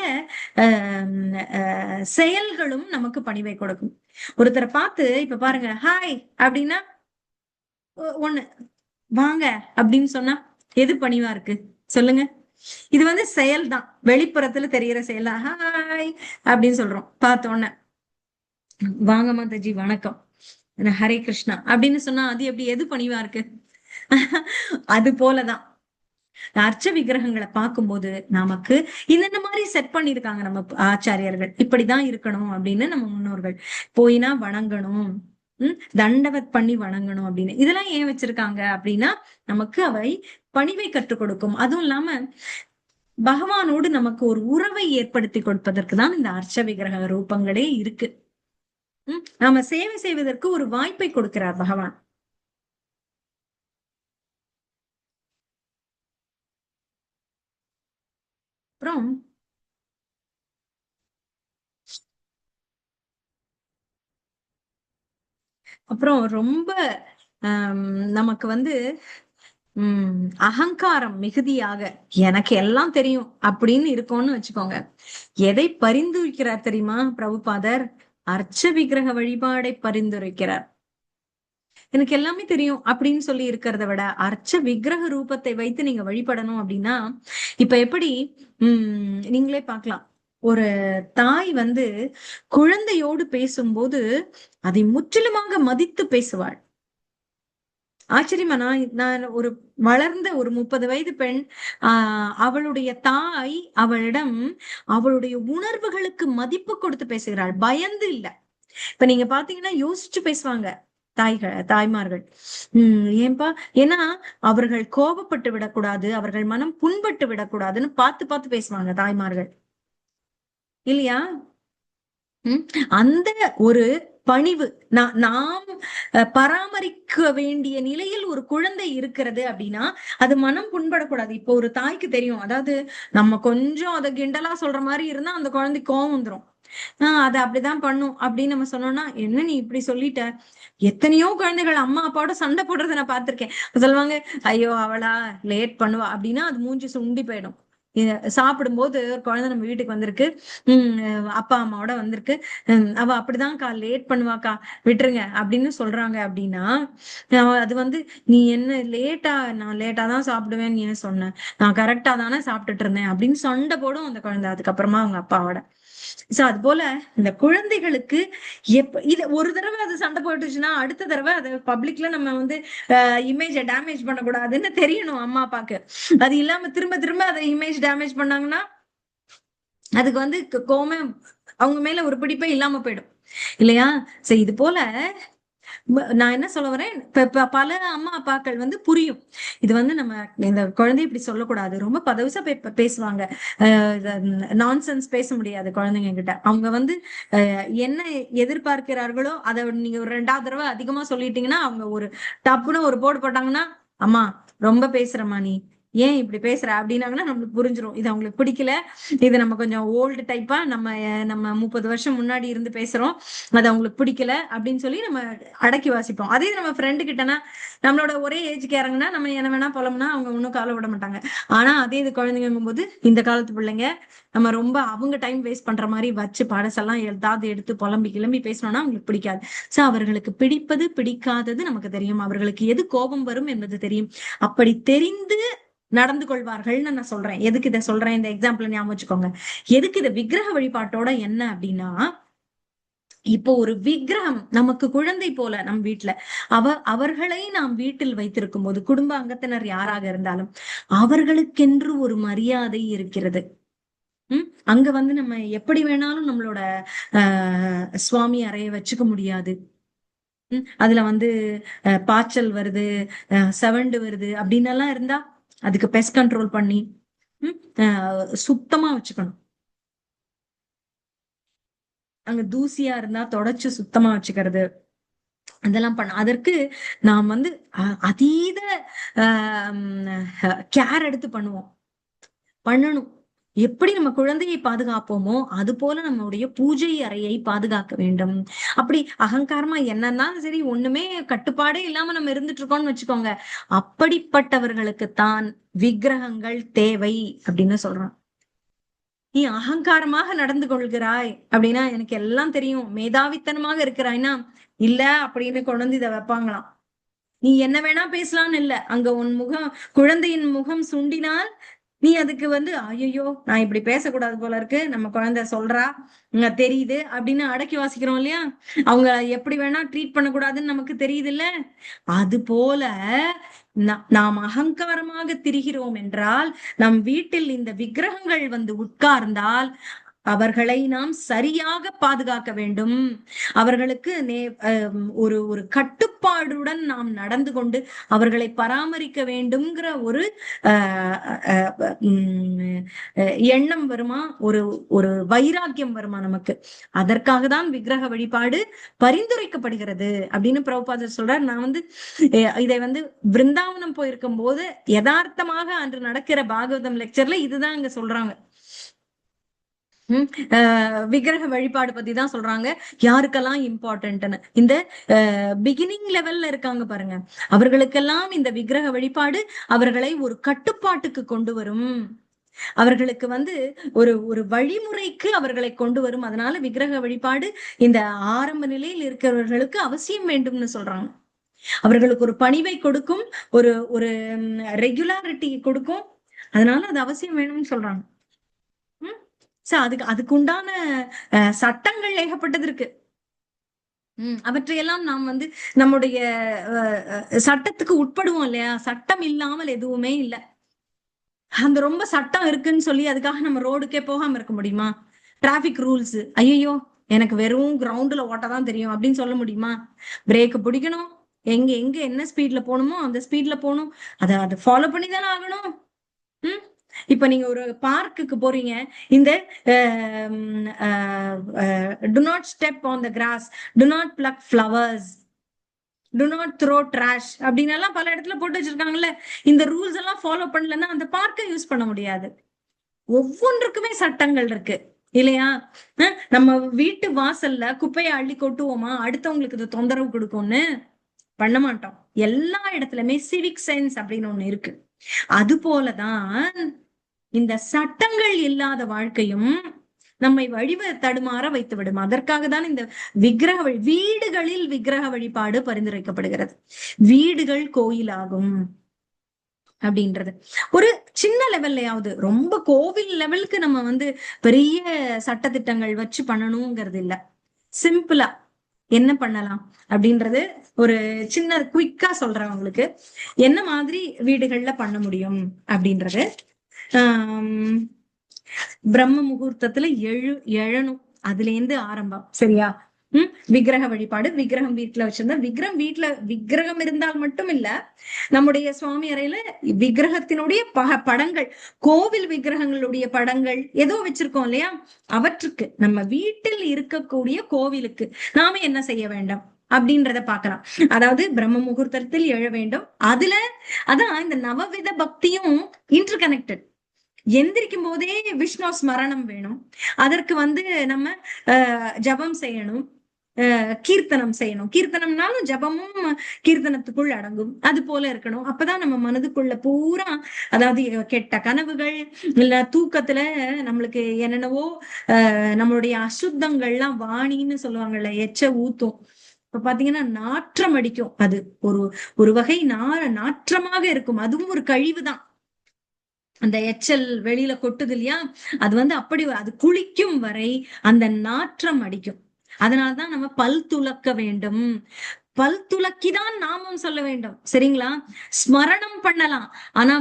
Speaker 1: செயல்களும் நமக்கு பணிவை கொடுக்கும். ஒருத்தரை பார்த்து இப்ப பாருங்க, ஹாய் அப்படின்னா ஒண்ணு, வாங்க அப்படின்னு சொன்னா எது பணிவா இருக்கு சொல்லுங்க? இது செயல் தான், வெளிப்புறத்துல தெரியற செயல். ஹாய் அப்படின்னு சொல்றோம் பார்த்தோன்ன. வாங்க மாதாஜி வணக்கம், ஹரே கிருஷ்ணா அப்படின்னு சொன்னா அது எப்படி, எது பணிவா இருக்கு? அது போலதான் அர்ச்ச விக்கிரகங்களை பார்க்கும்போது நமக்கு இந்த மாதிரி செட் பண்ணிருக்காங்க நம்ம ஆச்சாரியர்கள், இப்படிதான் இருக்கணும் அப்படின்னு. நம்ம முன்னோர்கள் போயினா வணங்கணும், தண்டவத் பண்ணி வணங்கணும் அப்படின்னு. இதெல்லாம் ஏன் வச்சிருக்காங்க அப்படின்னா நமக்கு அவை பணிவை கற்றுக் கொடுக்கும். அதுவும் இல்லாம பகவானோடு நமக்கு ஒரு உறவை ஏற்படுத்தி கொடுப்பதற்கு தான் இந்த அர்ச்ச விக்கிரக ரூபங்களே இருக்கு. நாம சேவை செய்வதற்கு ஒரு வாய்ப்பை கொடுக்கிறார் பகவான். அப்புறம் அப்புறம் ரொம்ப நமக்கு அகங்காரம் மிகுதியாக எனக்கு எல்லாம் தெரியும் அப்படின்னு இருக்கோம்னு வச்சுக்கோங்க. எதை பரிந்துரைக்கிறார் தெரியுமா பிரபுபாதர்? அர்ச்ச விக்கிரக வழிபாடை பரிந்துரைக்கிறார். எனக்கு எல்லாமே தெரியும் அப்படின்னு சொல்லி இருக்கிறத விட அர்ச்ச விக்கிரக ரூபத்தை வைத்து நீங்க வழிபடணும் அப்படின்னா, இப்ப எப்படி நீங்களே பார்க்கலாம். ஒரு தாய் வந்து குழந்தையோடு பேசும்போது அதை முற்றிலுமாக மதித்து பேசுவாள். ஆச்சரியமா, நான் ஒரு வளர்ந்த ஒரு 30 வயது பெண், அவளுடைய தாய் அவளிடம் அவளுடைய உணர்வுகளுக்கு மதிப்பு கொடுத்து பேசுகிறாள், பயந்து இல்ல. இப்ப நீங்க பாத்தீங்கன்னா யோசிச்சு பேசுவாங்க தாய்மார்கள். ஏன்பா, ஏன்னா அவர்கள் கோபப்பட்டு விடக்கூடாது, அவர்கள் மனம் புண்பட்டு விடக்கூடாதுன்னு பார்த்து பார்த்து பேசுவாங்க தாய்மார்கள், இல்லையா? அந்த ஒரு பணிவு நாம் பராமரிக்க வேண்டிய நிலையில் ஒரு குழந்தை இருக்கிறது அப்படின்னா அது மனம் புண்படக்கூடாது. இப்போ ஒரு தாய்க்கு தெரியும், அதாவது நம்ம கொஞ்சம் அதை கிண்டலா சொல்ற மாதிரி இருந்தா அந்த குழந்தை கோவம் வந்துரும். அது அப்படிதான் பண்ணும் அப்படின்னு நம்ம சொன்னோம்னா, என்ன நீ இப்படி சொல்லிட்ட. எத்தனையோ குழந்தைகள் அம்மா அப்பாவோட சண்டை போடுறத நான் பார்த்திருக்கேன். சொல்லுவாங்க, ஐயோ அவளா லேட் பண்ணுவா அப்படின்னா அது மூஞ்சி சுண்டி போயிடும். சாப்பிடும்போது ஒரு குழந்தை நம்ம வீட்டுக்கு வந்திருக்கு, அப்பா அம்மாவோட வந்திருக்கு, அவ அப்படிதான்க்கா லேட் பண்ணுவாக்கா, விட்டுருங்க அப்படின்னு சொல்றாங்க அப்படின்னா, அது வந்து நீ என்ன லேட்டா, நான் லேட்டா தான் சாப்பிடுவேன்னு ஏன் சொன்ன, நான் கரெக்டா தானே சாப்பிட்டுட்டு இருந்தேன் அப்படின்னு சண்டை போடும் அந்த குழந்தை அதுக்கப்புறமா அவங்க அப்பாவோட. சோ அது போல இந்த குழந்தைகளுக்கு இது ஒரு தடவை அது சண்டை போட்டுச்சுன்னா அடுத்த தடவை அது பப்ளிக்ல நம்ம வந்து இமேஜ டேமேஜ் பண்ணக்கூடாதுன்னு தெரியணும் அம்மா அப்பாக்கு. அது இல்லாம திரும்ப திரும்ப அதை இமேஜ் டேமேஜ் பண்ணாங்கன்னா அதுக்கு வந்து கோவமே அவங்க மேல ஒரு பிடிப்பே இல்லாம போயிடும், இல்லையா? சரி, இது போல நான் என்ன சொல்ல வரேன், பல அம்மா அப்பாக்கள் வந்து புரியும். இது வந்து நம்ம இந்த குழந்தை இப்படி சொல்லக்கூடாது, ரொம்ப பதவிசா பேசுவாங்க, நான்சென்ஸ் பேச முடியாது குழந்தைங்க கிட்ட. அவங்க வந்து என்ன எதிர்பார்க்கிறார்களோ அதை நீங்க ஒரு 2வது தடவை அதிகமா சொல்லிட்டீங்கன்னா அவங்க ஒரு டப்புன்னு ஒரு போர்டு போட்டாங்கன்னா, அம்மா ரொம்ப பேசுறமா நீ, ஏன் இப்படி பேசுற அப்படின்னாங்கன்னா நம்மளுக்கு புரிஞ்சிடும் இது அவங்களுக்கு பிடிக்கல, இது நம்ம கொஞ்சம் ஓல்டு டைப்பா நம்ம நம்ம 30 வருஷம் முன்னாடி இருந்து பேசுறோம், அது அவங்களுக்கு பிடிக்கல அப்படின்னு சொல்லி நம்ம அடக்கி வாசிப்போம். அதே நம்ம ஃப்ரெண்டு கிட்டனா நம்மளோட ஒரே ஏஜ்க்கு இறங்குனா நம்ம என்ன வேணா புலம்னா அவங்க ஒன்னும் கால விட மாட்டாங்க. ஆனா அதே இது குழந்தைங்கும் போது இந்த காலத்து பிள்ளைங்க நம்ம ரொம்ப அவங்க டைம் வேஸ்ட் பண்ற மாதிரி வச்சு பாடசெல்லாம் ஏதாவது எடுத்து புலம்பி கிளம்பி பேசணும்னா அவங்களுக்கு பிடிக்காது. சோ அவர்களுக்கு பிடிப்பது பிடிக்காதது நமக்கு தெரியும், அவர்களுக்கு எது கோபம் வரும் என்பது தெரியும். அப்படி தெரிந்து நடந்து கொள்வார்கள்னு நான் சொல்றேன். எதுக்கு இதை சொல்றேன், இந்த எக்ஸாம்பிள் ஞாபகம் வச்சுக்கோங்க. எதுக்கு இந்த விக்கிரக வழிபாட்டோட என்ன அப்படின்னா, இப்போ ஒரு விக்கிரகம் நமக்கு குழந்தை போல நம் வீட்டுல அவர்களை நாம் வீட்டில் வைத்திருக்கும் போது குடும்ப அங்கத்தினர் யாராக இருந்தாலும் அவர்களுக்கென்று ஒரு மரியாதை இருக்கிறது. அங்க வந்து நம்ம எப்படி வேணாலும் நம்மளோட சுவாமி அறைய வச்சுக்க முடியாது. அதுல வந்து பாய்ச்சல் வருது, செவண்டு வருது அப்படின்னு எல்லாம் இருந்தா அதுக்கு பெஸ்ட் கண்ட்ரோல் பண்ணி சுத்தமா வச்சுக்கணும். அங்க தூசியா இருந்தா தொடச்சு சுத்தமா வச்சுக்கிறது, அதெல்லாம் பண்ண. அதற்கு நாம் வந்து அதீத கேர் எடுத்து பண்ணணும். எப்படி நம்ம குழந்தையை பாதுகாப்போமோ அது போல நம்மளுடைய பூஜை அறையை பாதுகாக்க வேண்டும். அப்படி அகங்காரமா என்னன்னா சரி ஒண்ணுமே கட்டுப்பாடே இல்லாம நம்ம இருந்துட்டு இருக்கோம்னு வச்சுக்கோங்க, அப்படிப்பட்டவர்களுக்குத்தான் விக்கிரகங்கள் தேவை அப்படின்னு சொல்றான். நீ அகங்காரமாக நடந்து கொள்கிறாய் அப்படின்னா எனக்கு எல்லாம் தெரியும் மேதாவித்தனமாக இருக்கிறாய்னா இல்ல அப்படின்னு கொண்டு வந்து இதை வைப்பாங்களாம். நீ என்ன வேணா பேசலாம்னு இல்ல, அங்க உன் முகம் குழந்தையின் முகம் சுண்டினால் நீ அதுக்கு வந்து ஐயோ நான் இப்படி பேசக்கூடாது போல இருக்கு, நம்ம குழந்தை சொல்றா தெரியுது அப்படின்னு அடக்கி வாசிக்கிறோம் இல்லையா? அவங்க எப்படி வேணா ட்ரீட் பண்ணக்கூடாதுன்னு நமக்கு தெரியுது இல்ல? அது போல நாம் அகங்காரமாக திரிகிறோம் என்றால் நம் வீட்டில் இந்த விக்கிரகங்கள் வந்து உட்கார்ந்தால் அவர்களை நாம் சரியாக பாதுகாக்க வேண்டும். அவர்களுக்கு ஒரு ஒரு கட்டுப்பாடுடன் நாம் நடந்து கொண்டு அவர்களை பராமரிக்க வேண்டும்ங்கிற ஒரு எண்ணம் வருமா, ஒரு ஒரு வைராக்கியம் வருமா நமக்கு. அதற்காக தான் விக்கிரக வழிபாடு பரிந்துரைக்கப்படுகிறது அப்படின்னு பிரபுபாதர் சொல்றார். நான் வந்து இதை வந்து பிருந்தாவனம் போயிருக்கும் போது யதார்த்தமாக அன்று நடக்கிற பாகவதம் லெக்சர்ல இதுதான் இங்க சொல்றாங்க. விக்கிரக வழிபாடு பத்தி தான் சொல்றாங்க, யாருக்கெல்லாம் இம்பார்ட்டன்ட்னு. இந்த பிகினிங் லெவல்ல இருக்காங்க பாருங்க, அவர்களுக்கெல்லாம் இந்த விக்கிரக வழிபாடு அவர்களை ஒரு கட்டுப்பாட்டுக்கு கொண்டு வரும், அவர்களுக்கு வந்து ஒரு ஒரு வழிமுறைக்கு அவர்களை கொண்டு வரும். அதனால விக்கிரக வழிபாடு இந்த ஆரம்ப நிலையில் இருக்கிறவர்களுக்கு அவசியம் வேண்டும்னு சொல்றாங்க. அவர்களுக்கு ஒரு பணிவை கொடுக்கும், ஒரு ஒரு ரெகுலாரிட்டி கொடுக்கும். அதனால அது அவசியம் வேணும்னு சொல்றாங்க. அதுக்கு உண்டான சட்டங்கள் ஏகப்பட்டது இருக்கு. அவற்றையெல்லாம் நாம் வந்து நம்முடைய சட்டத்துக்கு உட்படுவோம் இல்லையா? சட்டம் இல்லாமல் எதுவுமே இல்லை. அந்த ரொம்ப சட்டம் இருக்குன்னு சொல்லி அதுக்காக நம்ம ரோடுக்கே போகாம இருக்க முடியுமா? டிராபிக் ரூல்ஸ், ஐயோ எனக்கு வெறும் கிரவுண்ட்ல ஓட்டதான் தெரியும் அப்படின்னு சொல்ல முடியுமா? பிரேக் பிடிக்கணும், எங்க எங்க என்ன ஸ்பீட்ல போகணுமோ அந்த ஸ்பீட்ல போகணும், அதை ஃபாலோ பண்ணி தானே ஆகணும். இப்ப நீங்க ஒரு பார்க்குக்கு போறீங்க, இந்த to not step on the cross, to not plug flowers, to not throw trash அப்படின்னு எல்லாம் பல இடத்துல போட்டு வச்சிருக்காங்கல்ல. இந்த ரூல்ஸ் எல்லாம் ஃபாலோ பண்ணலன்னா அந்த பார்க்கை யூஸ் பண்ண முடியாது. ஒவ்வொன்றுக்குமே சட்டங்கள் இருக்கு இல்லையா? நம்ம வீட்டு வாசல்ல குப்பையை அள்ளி கொட்டுவோமா அடுத்தவங்களுக்கு இது தொந்தரவு கொடுக்கும்னு? பண்ண மாட்டோம். எல்லா இடத்துலயுமே சிவிக் சென்ஸ் அப்படின்னு ஒண்ணு இருக்கு. அது போலதான் இந்த சட்டங்கள் இல்லாத வாழ்க்கையும் நம்மை தடுமாற வைத்து விடும். அதற்காக தான் இந்த வீடுகளில் விக்கிரக வழிபாடு பரிந்துரைக்கப்படுகிறது. வீடுகள் கோயிலாகும் அப்படின்றது ஒரு சின்ன லெவல்லையாவது, ரொம்ப கோவில் லெவலுக்கு நம்ம வந்து பெரிய சட்டதிட்டங்கள் வச்சு பண்ணணுங்கிறது இல்ல. சிம்பிளா என்ன பண்ணலாம் அப்படின்றது ஒரு சின்ன குயிக்கா சொல்றேன் உங்களுக்கு. என்ன மாதிரி வீடுகள்ல பண்ண முடியும் அப்படின்றது. பிரம்ம முகூர்த்தத்துல எழணும், அதுல இருந்து ஆரம்பம். சரியா? விக்கிரக வழிபாடு. விக்கிரகம் வீட்டுல வச்சிருந்தா, விக்கிரகம் இருந்தால் மட்டும் இல்ல, நம்முடைய சுவாமி அறையில விக்கிரகத்தினுடைய படங்கள், கோவில் விக்கிரகங்களுடைய படங்கள் ஏதோ வச்சிருக்கோம் இல்லையா? அவற்றுக்கு நம்ம வீட்டில் இருக்கக்கூடிய கோவிலுக்கு நாம என்ன செய்ய வேண்டும் அப்படின்றத பாக்கலாம். அதாவது பிரம்ம முகூர்த்தத்தில் எழ வேண்டும். அதுல அதான் இந்த நவவித பக்தியும் இன்டர் கனெக்டட். எந்திரிக்கும் போதே விஷ்ணு ஸ்மரணம் வேணும். அதற்கு வந்து நம்ம ஜபம் செய்யணும், கீர்த்தனம் செய்யணும். கீர்த்தனம்னாலும் ஜபமும் கீர்த்தனத்துக்குள் அடங்கும். அது போல இருக்கணும். அப்பதான் நம்ம மனதுக்குள்ள பூரா, அதாவது கெட்ட கனவுகள் இல்ல தூக்கத்துல நம்மளுக்கு என்னென்னவோ நம்மளுடைய அசுத்தங்கள்லாம் வாணின்னு சொல்லுவாங்கல்ல, எச்ச ஊத்தும். இப்ப பாத்தீங்கன்னா நாற்றம் அடிக்கும். அது ஒரு வகை நாற்றமாக இருக்கும். அதுவும் ஒரு கழிவுதான். அந்த எச்சல் வெளியில கொட்டுது இல்லையா? அது வந்து அப்படி அது குளிக்கும் வரை அந்த நாற்றம் அடிக்கும். அதனாலதான் நம்ம பல் துலக்க வேண்டும். பல் துலக்கிதான் நாமம் சொல்ல வேண்டும். சரிங்களா? ஸ்மரணம் பண்ணலாம், ஆனா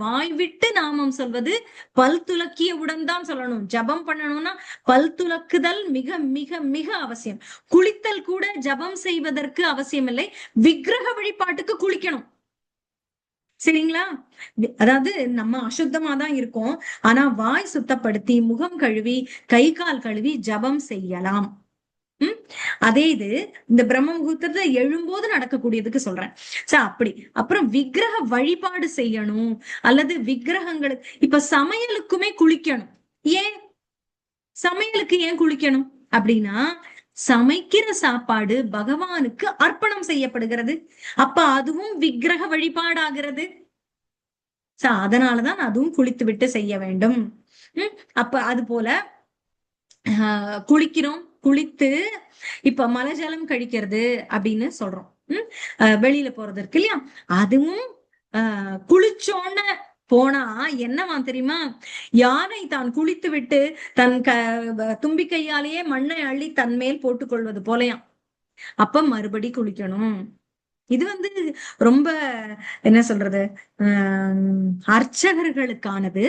Speaker 1: வாய் விட்டு நாமம் சொல்வது பல் துலக்கியவுடன் தான் சொல்லணும். ஜபம் பண்ணணும்னா பல் துலக்குதல் மிக மிக மிக அவசியம். குளித்தல் கூட ஜபம் செய்வதற்கு அவசியம் இல்லை, விக்கிரக வழிபாட்டுக்கு குளிக்கணும். சரிங்களா? அதாவது நம்ம அசுத்தமா தான் இருக்கோம், ஆனா வாய் சுத்தப்படுத்தி முகம் கழுவி கை கால் கழுவி ஜபம் செய்யலாம். அதே இது இந்த பிரம்ம முகூர்த்தத்தை எழும்போது நடக்கக்கூடியதுக்கு சொல்றேன். அப்படி அப்புறம் விக்கிரக வழிபாடு செய்யணும், அல்லது விக்கிரகங்களுக்கு இப்ப சமையலுக்குமே குளிக்கணும். ஏன் சமையலுக்கு ஏன் குளிக்கணும் அப்படின்னா, சமைக்கிற சாப்பாடு பகவானுக்கு அர்ப்பணம் செய்யப்படுகிறது. அப்ப அதுவும் விக்கிரக வழிபாடாகிறது. அதனாலதான் அதுவும் குளித்து விட்டு செய்ய வேண்டும். அப்ப அது போல குளிக்கிறோம், குளித்து இப்ப மலை ஜலம் கழிக்கிறது அப்படின்னு சொல்றோம். வெளியில போறது இருக்கு இல்லையா? அதுவும் குளிச்சோன்னு போனா என்னவா தெரியுமா? யானை தான் குளித்து விட்டு தன் தும்பிக்கையாலேயே மண்ணை அள்ளி தன் மேல் போட்டுக் கொள்வது போலயாம். அப்ப மறுபடி குளிக்கணும். இது வந்து ரொம்ப என்ன சொல்றது, அர்ச்சகர்களுக்கானது.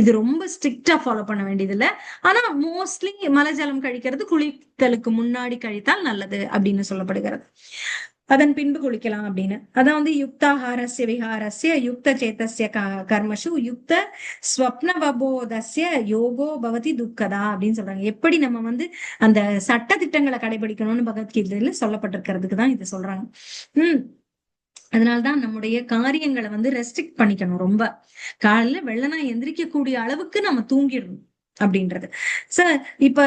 Speaker 1: இது ரொம்ப ஸ்ட்ரிக்டா ஃபாலோ பண்ண வேண்டியது இல்ல. ஆனா மோஸ்ட்லி மலை ஜலம் கழிக்கிறது குளித்தலுக்கு முன்னாடி கழித்தால் நல்லது அப்படின்னு சொல்லப்படுகிறது. அதன் பின்பு குளிக்கலாம் அப்படின்னு. அதான் வந்து யுக்தாஹாரஸ்ய விஹாரஸ்ய யுக்த சேத்தஸ்ய கர்மஷு யுக்த ஸ்வப்னவபோதஸ்ய யோகோ பவதி துக்கதா அப்படின்னு சொல்றாங்க. எப்படி நம்ம வந்து அந்த சட்ட திட்டங்களை கடைபிடிக்கணும்னு பகவத்கீதையில சொல்லப்பட்டிருக்கிறதுக்கு தான் இது சொல்றாங்க. அதனால்தான் நம்முடைய காரியங்களை வந்து ரெஸ்ட்ரிக்ட் பண்ணிக்கணும். ரொம்ப காலையில வெள்ளனா எந்திரிக்க கூடிய அளவுக்கு நம்ம தூங்கிடணும் அப்படின்றது. சார் இப்ப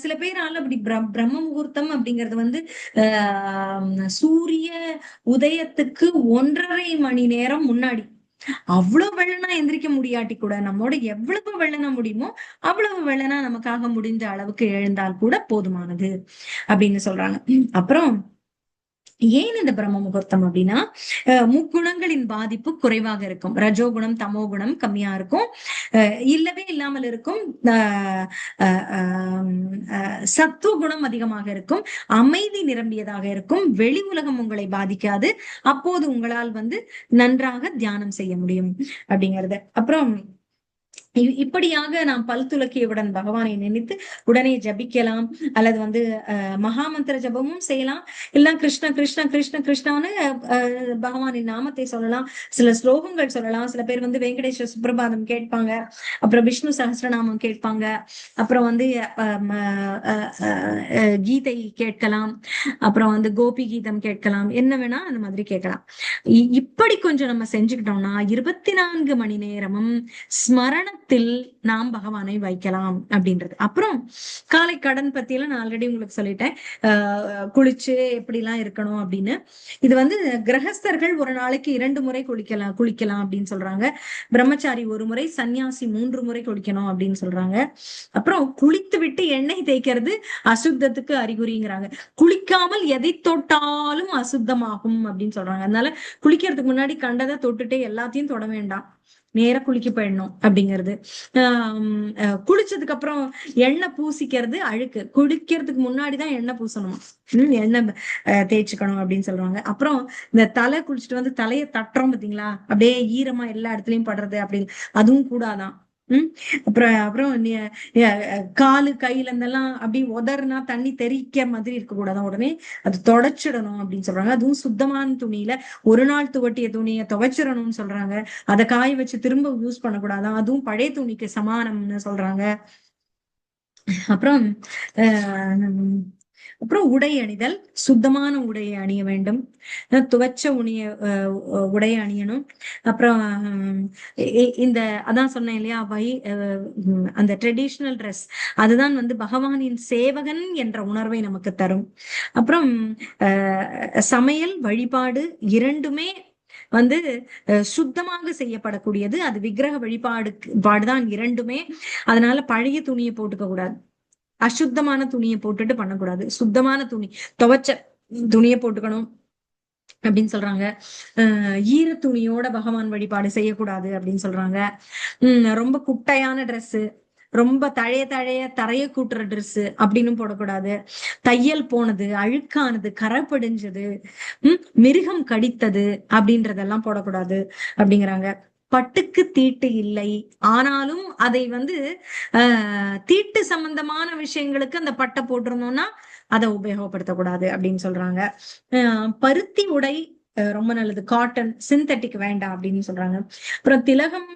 Speaker 1: சில பேரால அப்படி பிரம்ம முகூர்த்தம் அப்படிங்கிறது வந்து சூரிய உதயத்துக்கு 1.5 மணி நேரம் முன்னாடி அவ்வளவு வெள்ளனா எந்திரிக்க முடியாட்டி கூட, நம்மோட எவ்வளவு வெள்ளனா முடியுமோ அவ்வளவு வெள்ளனா நமக்காக முடிந்த அளவுக்கு எழுந்தால் கூட போதுமானது அப்படின்னு சொல்றாங்க. அப்புறம் ஏன் இந்த பிரம்ம முகூர்த்தம் அப்படின்னா, முக்குணங்களின் பாதிப்பு குறைவாக இருக்கும். ரஜோகுணம், தமோ குணம் கம்மியா இருக்கும். இல்லவே இல்லாமல் இருக்கும். சத்துவ குணம் அதிகமாக இருக்கும். அமைதி நிரம்பியதாக இருக்கும். வெளி உலகம் உங்களை பாதிக்காது. அப்போது உங்களால் நன்றாக தியானம் செய்ய முடியும் அப்படிங்கறது. அப்புறம் இப்படியாக நாம் பல் துலக்கியவுடன் பகவானை நினைத்து உடனே ஜபிக்கலாம். அல்லது மகாமந்திர ஜபமும் செய்யலாம். இல்ல கிருஷ்ண கிருஷ்ண கிருஷ்ண கிருஷ்ணான்னு பகவானின் நாமத்தை சொல்லலாம். சில ஸ்லோகங்கள் சொல்லலாம். சில பேர் வெங்கடேஸ்வர சுப்பிரபாதம் கேட்பாங்க. அப்புறம் விஷ்ணு சஹஸ்ரநாமம் கேட்பாங்க. அப்புறம் கீதை கேட்கலாம். அப்புறம் கோபி கீதம் கேட்கலாம். என்ன வேணா அந்த மாதிரி கேட்கலாம். இப்படி கொஞ்சம் நம்ம செஞ்சுக்கிட்டோம்னா 24 மணி நேரமும் ஸ்மரண நாம் பகவானை வைக்கலாம் அப்படின்றது. அப்புறம் காலை கடன் பத்தியெல்லாம் நான் ஆல்ரெடி உங்களுக்கு சொல்லிட்டேன். குளிச்சு எப்படி எல்லாம் இருக்கணும் அப்படின்னு. இது கிரகஸ்தர்கள் ஒரு நாளைக்கு 2 முறை குளிக்கலாம் அப்படின்னு சொல்றாங்க. பிரம்மச்சாரி 1 முறை, சன்னியாசி 3 முறை குளிக்கணும் அப்படின்னு சொல்றாங்க. அப்புறம் குளித்து விட்டு எண்ணெய் தேய்க்கிறது அசுத்தத்துக்கு அறிகுறிங்கிறாங்க. குளிக்காமல் எதை தொட்டாலும் அசுத்தமாகும் அப்படின்னு சொல்றாங்க. அதனால குளிக்கிறதுக்கு முன்னாடி கண்டதை தொட்டுட்டே எல்லாத்தையும் தொட வேண்டாம், நேர குளிக்க போயிடணும் அப்படிங்கிறது. குளிச்சதுக்கு அப்புறம் எண்ணெய் பூசிக்கிறது அழுக்கு. குளிக்கிறதுக்கு முன்னாடிதான் எண்ணெய் பூசணும், எண்ணெய் தேய்ச்சிக்கணும் அப்படின்னு சொல்றாங்க. அப்புறம் இந்த தலை குளிச்சுட்டு தலையை தட்டுறோம் பாத்தீங்களா, அப்படியே ஈரமா எல்லா இடத்துலயும் படுறது அப்படின்னு, அதுவும் கூடாதான். அப்புறம் காலு கையில இருந்தெல்லாம் அப்படி உதறினா தண்ணி தெறிக்க மாதிரி இருக்க கூடாதான், உடனே அது தொடச்சிடணும் அப்படின்னு சொல்றாங்க. அதுவும் சுத்தமான துணியில ஒரு நாள் துவட்டிய துணியை துவைச்சிடணும்னு சொல்றாங்க. அதை காய வச்சு திரும்ப யூஸ் பண்ணக்கூடாதான், அதுவும் பழைய துணிக்கு சமானம்னு சொல்றாங்க. அப்புறம் உடை அணிதல், சுத்தமான உடையை அணிய வேண்டும். துவச்ச உடையை அணியணும். அப்புறம் இந்த அதான் சொன்னேன் இல்லையா, அந்த ட்ரெடிஷ்னல் ட்ரெஸ் அதுதான் பகவானின் சேவகன் என்ற உணர்வை நமக்கு தரும். அப்புறம் சமையல், வழிபாடு இரண்டுமே சுத்தமாக செய்யப்படக்கூடியது. அது விக்கிரக வழிபாடுதான் இரண்டுமே. அதனால பழைய துணியை போட்டுக்க கூடாது, அசுத்தமான துணியை போட்டுட்டு பண்ணக்கூடாது. சுத்தமான துணி, துவைச்ச துணியை போட்டுக்கணும் அப்படின்னு சொல்றாங்க. ஈர துணியோட பகவான் வழிபாடு செய்யக்கூடாது அப்படின்னு சொல்றாங்க. ரொம்ப குட்டையான ட்ரெஸ், ரொம்ப தரைய கூட்டுற ட்ரெஸ் அப்படின்னு போடக்கூடாது. தையல் போனது, அழுக்கானது, கரை படிஞ்சது, மிருகம் கடித்தது அப்படின்றதெல்லாம் போடக்கூடாது அப்படிங்கிறாங்க. பட்டுக்கு தீட்டு இல்லை, ஆனாலும் அதை தீட்டு சம்பந்தமான விஷயங்களுக்கு அந்த பட்டை போட்டிருந்தோம்னா அதை உபயோகப்படுத்தக்கூடாது அப்படின்னு சொல்றாங்க. பருத்தி உடை ரொம்ப நல்லது, காட்டன், சிந்தட்டிக் வேண்டாம் அப்படின்னு சொல்றாங்க. அப்புறம் திலகம்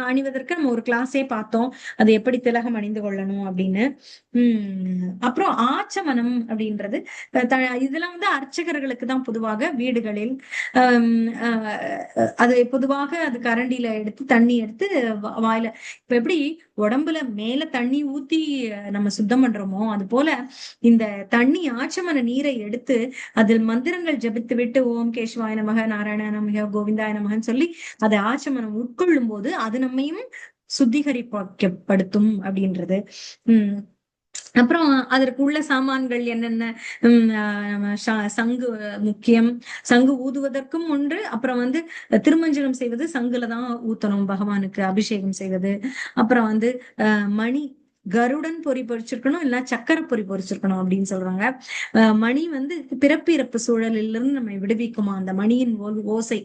Speaker 1: அணிவதற்கு நம்ம ஒரு கிளாஸே பார்த்தோம், அது எப்படி திலகம் அணிந்து கொள்ளணும் அப்படின்னு. அப்புறம் ஆச்சமனம் அப்படின்றது இதெல்லாம் அர்ச்சகர்களுக்கு தான் பொதுவாக வீடுகளில். அது பொதுவாக அது கரண்டியில எடுத்து தண்ணி எடுத்து வாயில, இப்ப எப்படி உடம்புல மேல தண்ணி ஊத்தி நம்ம சுத்தம் பண்றோமோ அது போல இந்த தண்ணி ஆச்சமன நீரை எடுத்து அதில் மந்திரங்கள் ஜபித்து விட்டு ஓம் கேஷ்வாய நமக, நாராயண நமக, கோவிந்தாய நமகன்னு சொல்லி அதை ஆச்சமனம் உட்கொள்ளும் போது அது நம்மையும் சுத்திகரிப்படுத்தும் அப்படின்றது. அப்புறம் அதற்கு உள்ள சாமான்கள் என்னென்ன, சங்கு முக்கியம், சங்கு ஊதுவதற்கும் ஒன்று. அப்புறம் திருமஞ்சனம் செய்வது சங்குலதான் ஊத்தணும் பகவானுக்கு அபிஷேகம் செய்வது. அப்புறம் மணி, கருடன் பொறி பொறிச்சிருக்கணும், இல்ல சக்கரை பொறி பொறிச்சிருக்கணும் அப்படின்னு சொல்றாங்க. மணி பிறப்பிறப்பு சூழலில் இருந்து நம்ம விடுவிக்குமா அந்த மணியின் ஓசை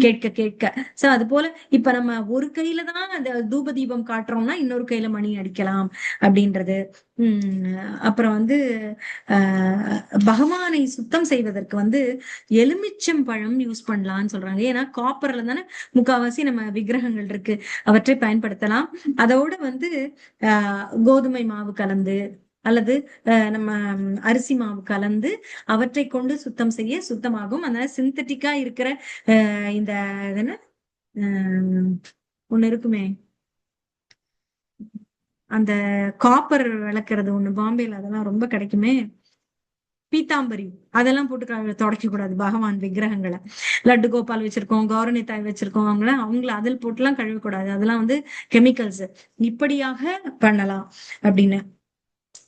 Speaker 1: கேட்க கேட்க. சோ அது போல இப்ப நம்ம ஒரு கையில தான் அந்த தூப தீபம் காட்டுறோம்னா இன்னொரு கையில மணி அடிக்கலாம் அப்படின்றது. அப்புறம் பகவானை சுத்தம் செய்வதற்கு எலுமிச்சம் பழம் யூஸ் பண்ணலாம்னு சொல்றாங்க. ஏன்னா காப்பர்ல தானே முக்காவாசி நம்ம விக்கிரகங்கள் இருக்கு, அவற்றை பயன்படுத்தலாம். அதோட கோதுமை மாவு கலந்து அல்லது நம்ம அரிசி மாவு கலந்து அவற்றை கொண்டு சுத்தம் செய்ய சுத்தமாகும். அதனால சிந்தட்டிக்கா இருக்கிற இந்த என்ன ஒண்ணு இருக்குமே, அந்த காப்பர் விளக்குறது ஒண்ணு பாம்பேல, அதெல்லாம் ரொம்ப கிடைக்குமே, பீத்தாம்பரி, அதெல்லாம் போட்டு தொடக்க கூடாது பகவான் விக்கிரகங்களை. லட்டு கோபால் வச்சிருக்கோம், கௌரணி தாய் வச்சிருக்கோம், அவங்கள அதில் போட்டுலாம் கழுவக்கூடாது, அதெல்லாம் கெமிக்கல்ஸ். இப்படியாக பண்ணலாம் அப்படின்னு.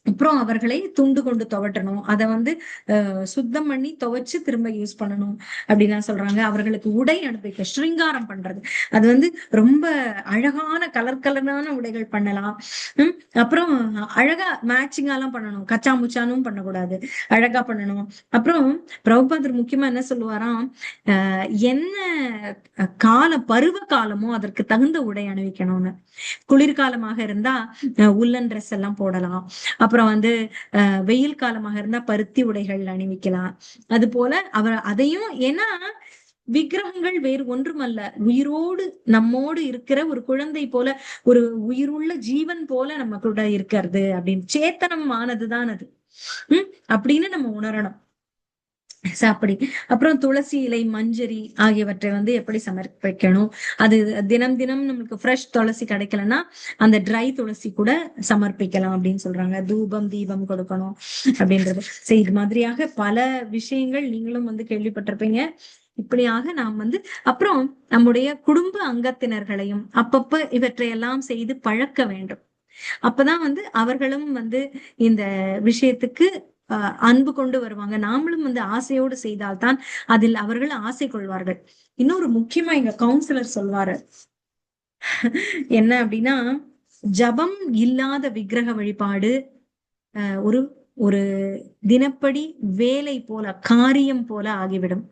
Speaker 1: அப்புறம் அவர்களை துண்டு கொண்டு துவட்டணும். அதை வந்து சுத்தம் பண்ணி துவைச்சு திரும்ப யூஸ் பண்ணணும் அப்படின்லாம் சொல்றாங்க. அவர்களுக்கு உடை அனுப்பிக்க ஸ்ருங்காரம் பண்றது, அது வந்து ரொம்ப அழகான கலர் கலரான உடைகள் பண்ணலாம். அப்புறம் அழகா மேட்சிங்காலாம் பண்ணணும், கச்சா முச்சானும் பண்ணக்கூடாது, அழகா பண்ணணும். அப்புறம் பிரபுபாதர் முக்கியமா என்ன சொல்லுவாராம், என்ன பருவ காலமோ அதற்கு தகுந்த உடை அணிவிக்கணும்னு. குளிர்காலமாக இருந்தா உள்ளன் ட்ரெஸ் எல்லாம் போடலாம். அப்புறம் வந்து வெயில் காலமாக இருந்தா பருத்தி உடைகள் அணிவிக்கலாம். அது போல அவர் அதையும், ஏன்னா விக்கிரகங்கள் வேறு ஒன்றுமல்ல, உயிரோடு நம்மோடு இருக்கிற ஒரு குழந்தை போல, ஒரு உயிருள்ள ஜீவன் போல நம்ம கூட இருக்கிறது அப்படின்னு, சேத்தனம் ஆனதுதான் அது. அப்படின்னு நம்ம உணரணும். அப்படி. அப்புறம் துளசி இலை, மஞ்சரி ஆகியவற்றை வந்து எப்படி சமர்ப்பிக்கணும், அது தினம் தினம் நமக்கு ஃப்ரெஷ் துளசி கிடைக்கலன்னா அந்த ட்ரை துளசி கூட சமர்ப்பிக்கலாம் அப்படின்னு சொல்றாங்க. தூபம் தீபம் கொடுக்கணும் அப்படின்றது. சரி, இது மாதிரியாக பல விஷயங்கள் நீங்களும் வந்து கேள்விப்பட்டிருப்பீங்க. இப்படியாக நாம் வந்து அப்புறம் நம்முடைய குடும்ப அங்கத்தினர்களையும் அப்பப்ப இவற்றையெல்லாம் செய்து பழக்க வேண்டும். அப்பதான் வந்து அவர்களும் வந்து இந்த விஷயத்துக்கு அன்பு கொண்டு வருவாங்க. நாமளும் வந்து ஆசையோடு செய்தால்தான் அதில் அவர்கள் ஆசை கொள்வார்கள். இன்னொரு முக்கியமா எங்க கவுன்சிலர் சொல்வாரு என்ன அப்படின்னா, ஜபம் இல்லாத விக்கிரக வழிபாடு ஒரு ஒரு தினப்படி வேலை போல, காரியம் போல ஆகிவிடும்.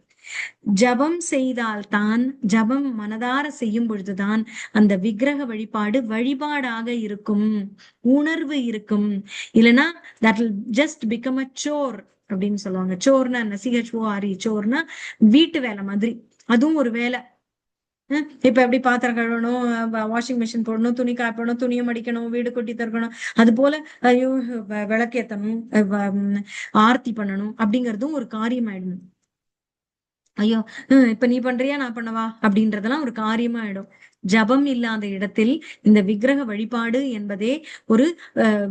Speaker 1: ஜபம் செய்தால்தான், ஜபம் மனதார செய்யும் பொழுதுதான் அந்த விக்கிரக வழிபாடு வழிபாடாக இருக்கும், உணர்வு இருக்கும். இல்லைன்னா that will just become a chore அப்படின்னு சொல்லுவாங்க. சோர்னா என்ன? CHORE, சோர்னா வீட்டு வேலை மாதிரி, அதுவும் ஒரு வேலை. இப்ப எப்படி பாத்திரம் கழுவணும், வாஷிங் மிஷின் போடணும், துணி காய்ப்பணும், துணியை மடிக்கணும், வீடு கொட்டி தரக்கணும், அது போல ஐயோ விளக்கேத்தணும், ஆர்த்தி பண்ணணும் அப்படிங்கறதும் ஒரு காரியம் ஆயிடணும். ஐயோ இப்ப நீ பண்றியா நான் பண்ணவா அப்படின்றதெல்லாம் ஒரு காரியமா ஆயிடும். ஜபம் இல்லாத இடத்தில் இந்த விக்கிரக வழிபாடு என்பதே ஒரு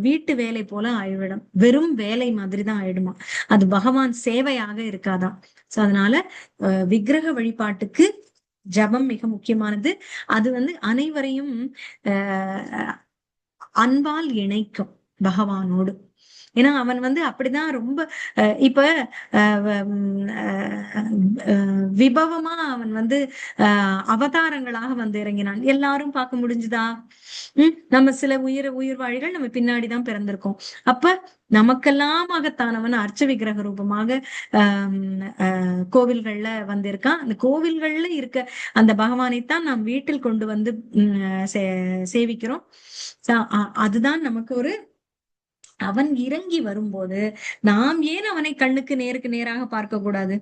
Speaker 1: வீட்டு வேலை போல ஆயிடும், வெறும் வேலை மாதிரிதான் ஆயிடுமா. அது பகவான் சேவையாக இருக்காதான். சோ அதனால விக்கிரக வழிபாட்டுக்கு ஜபம் மிக முக்கியமானது. அது வந்து அனைவரையும் அன்பால் இணைக்கும் பகவானோடு. ஏன்னா அவன் வந்து அப்படிதான் ரொம்ப இப்ப விபவமா அவன் வந்து அவதாரங்களாக வந்து இறங்கினான். எல்லாரும் பார்க்க முடிஞ்சுதா? நம்ம சில உயிர்வாழிகள் நம்ம பின்னாடிதான் பிறந்திருக்கோம். அப்ப நமக்கெல்லாம் மகத்தானவன் அர்ச்ச விக்கிரக ரூபமாக கோவில்கள்ல வந்திருக்கான். அந்த கோவில்கள்ல இருக்க அந்த பகவானைத்தான் நாம் வீட்டில் கொண்டு வந்து சேவிக்கிறோம். அதுதான் நமக்கு ஒரு, அவன் இறங்கி வரும்போது நாம் ஏன் அவனை கண்ணுக்கு நேருக்கு நேராக பார்க்க கூடாது?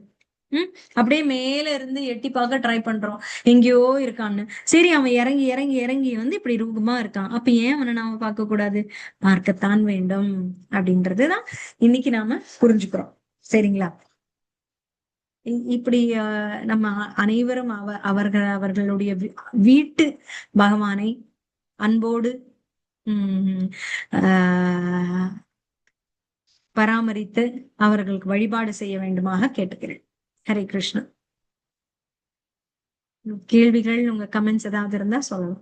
Speaker 1: அப்படியே மேல இருந்து எட்டி பார்க்க ட்ரை பண்றோம், எங்கேயோ இருக்கான்னு. சரி, அவன் இறங்கி இறங்கி இறங்கி வந்து இப்படி ரூபமா இருக்கான், அப்ப ஏன் அவனை நாம பார்க்க கூடாது? பார்க்கத்தான் வேண்டும் அப்படின்றதுதான் இன்னைக்கு நாம புரிஞ்சுக்கிறோம். சரிங்களா? இப்படி நம்ம அனைவரும் அவர்களுடைய வீட்டு பகவானை அன்போடு பராமரித்து அவர்களுக்கு வழிபாடு செய்ய வேண்டுமாக கேட்டுக்கிறேன். ஹரே கிருஷ்ணா. கேள்விகள், உங்க கமெண்ட்ஸ் ஏதாவது இருந்தா சொல்லலாம்.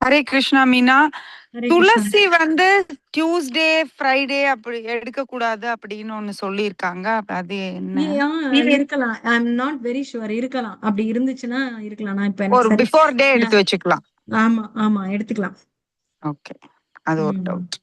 Speaker 2: ஹரே கிருஷ்ணா மீனா. துளசி வந்து டியூஸ்டே ஃப்ரைடே அப்படி எடுக்க கூடாது அப்படின்னு ஒண்ணு சொல்லிருக்காங்க. அது என்ன?
Speaker 1: இருக்கலாம், ஐ அம் நாட் வெரி ஷுவர். இருக்கலாம், அப்படி இருந்துச்சுன்னா இருக்கலாம். நான் இப்ப
Speaker 2: ஒரு பிஃபோர் டே எடுத்து வச்சுக்கலாம்.
Speaker 1: ஆமா ஆமா, எடுத்துக்கலாம்.
Speaker 2: ஓகே, அது ஒரு டவுட்.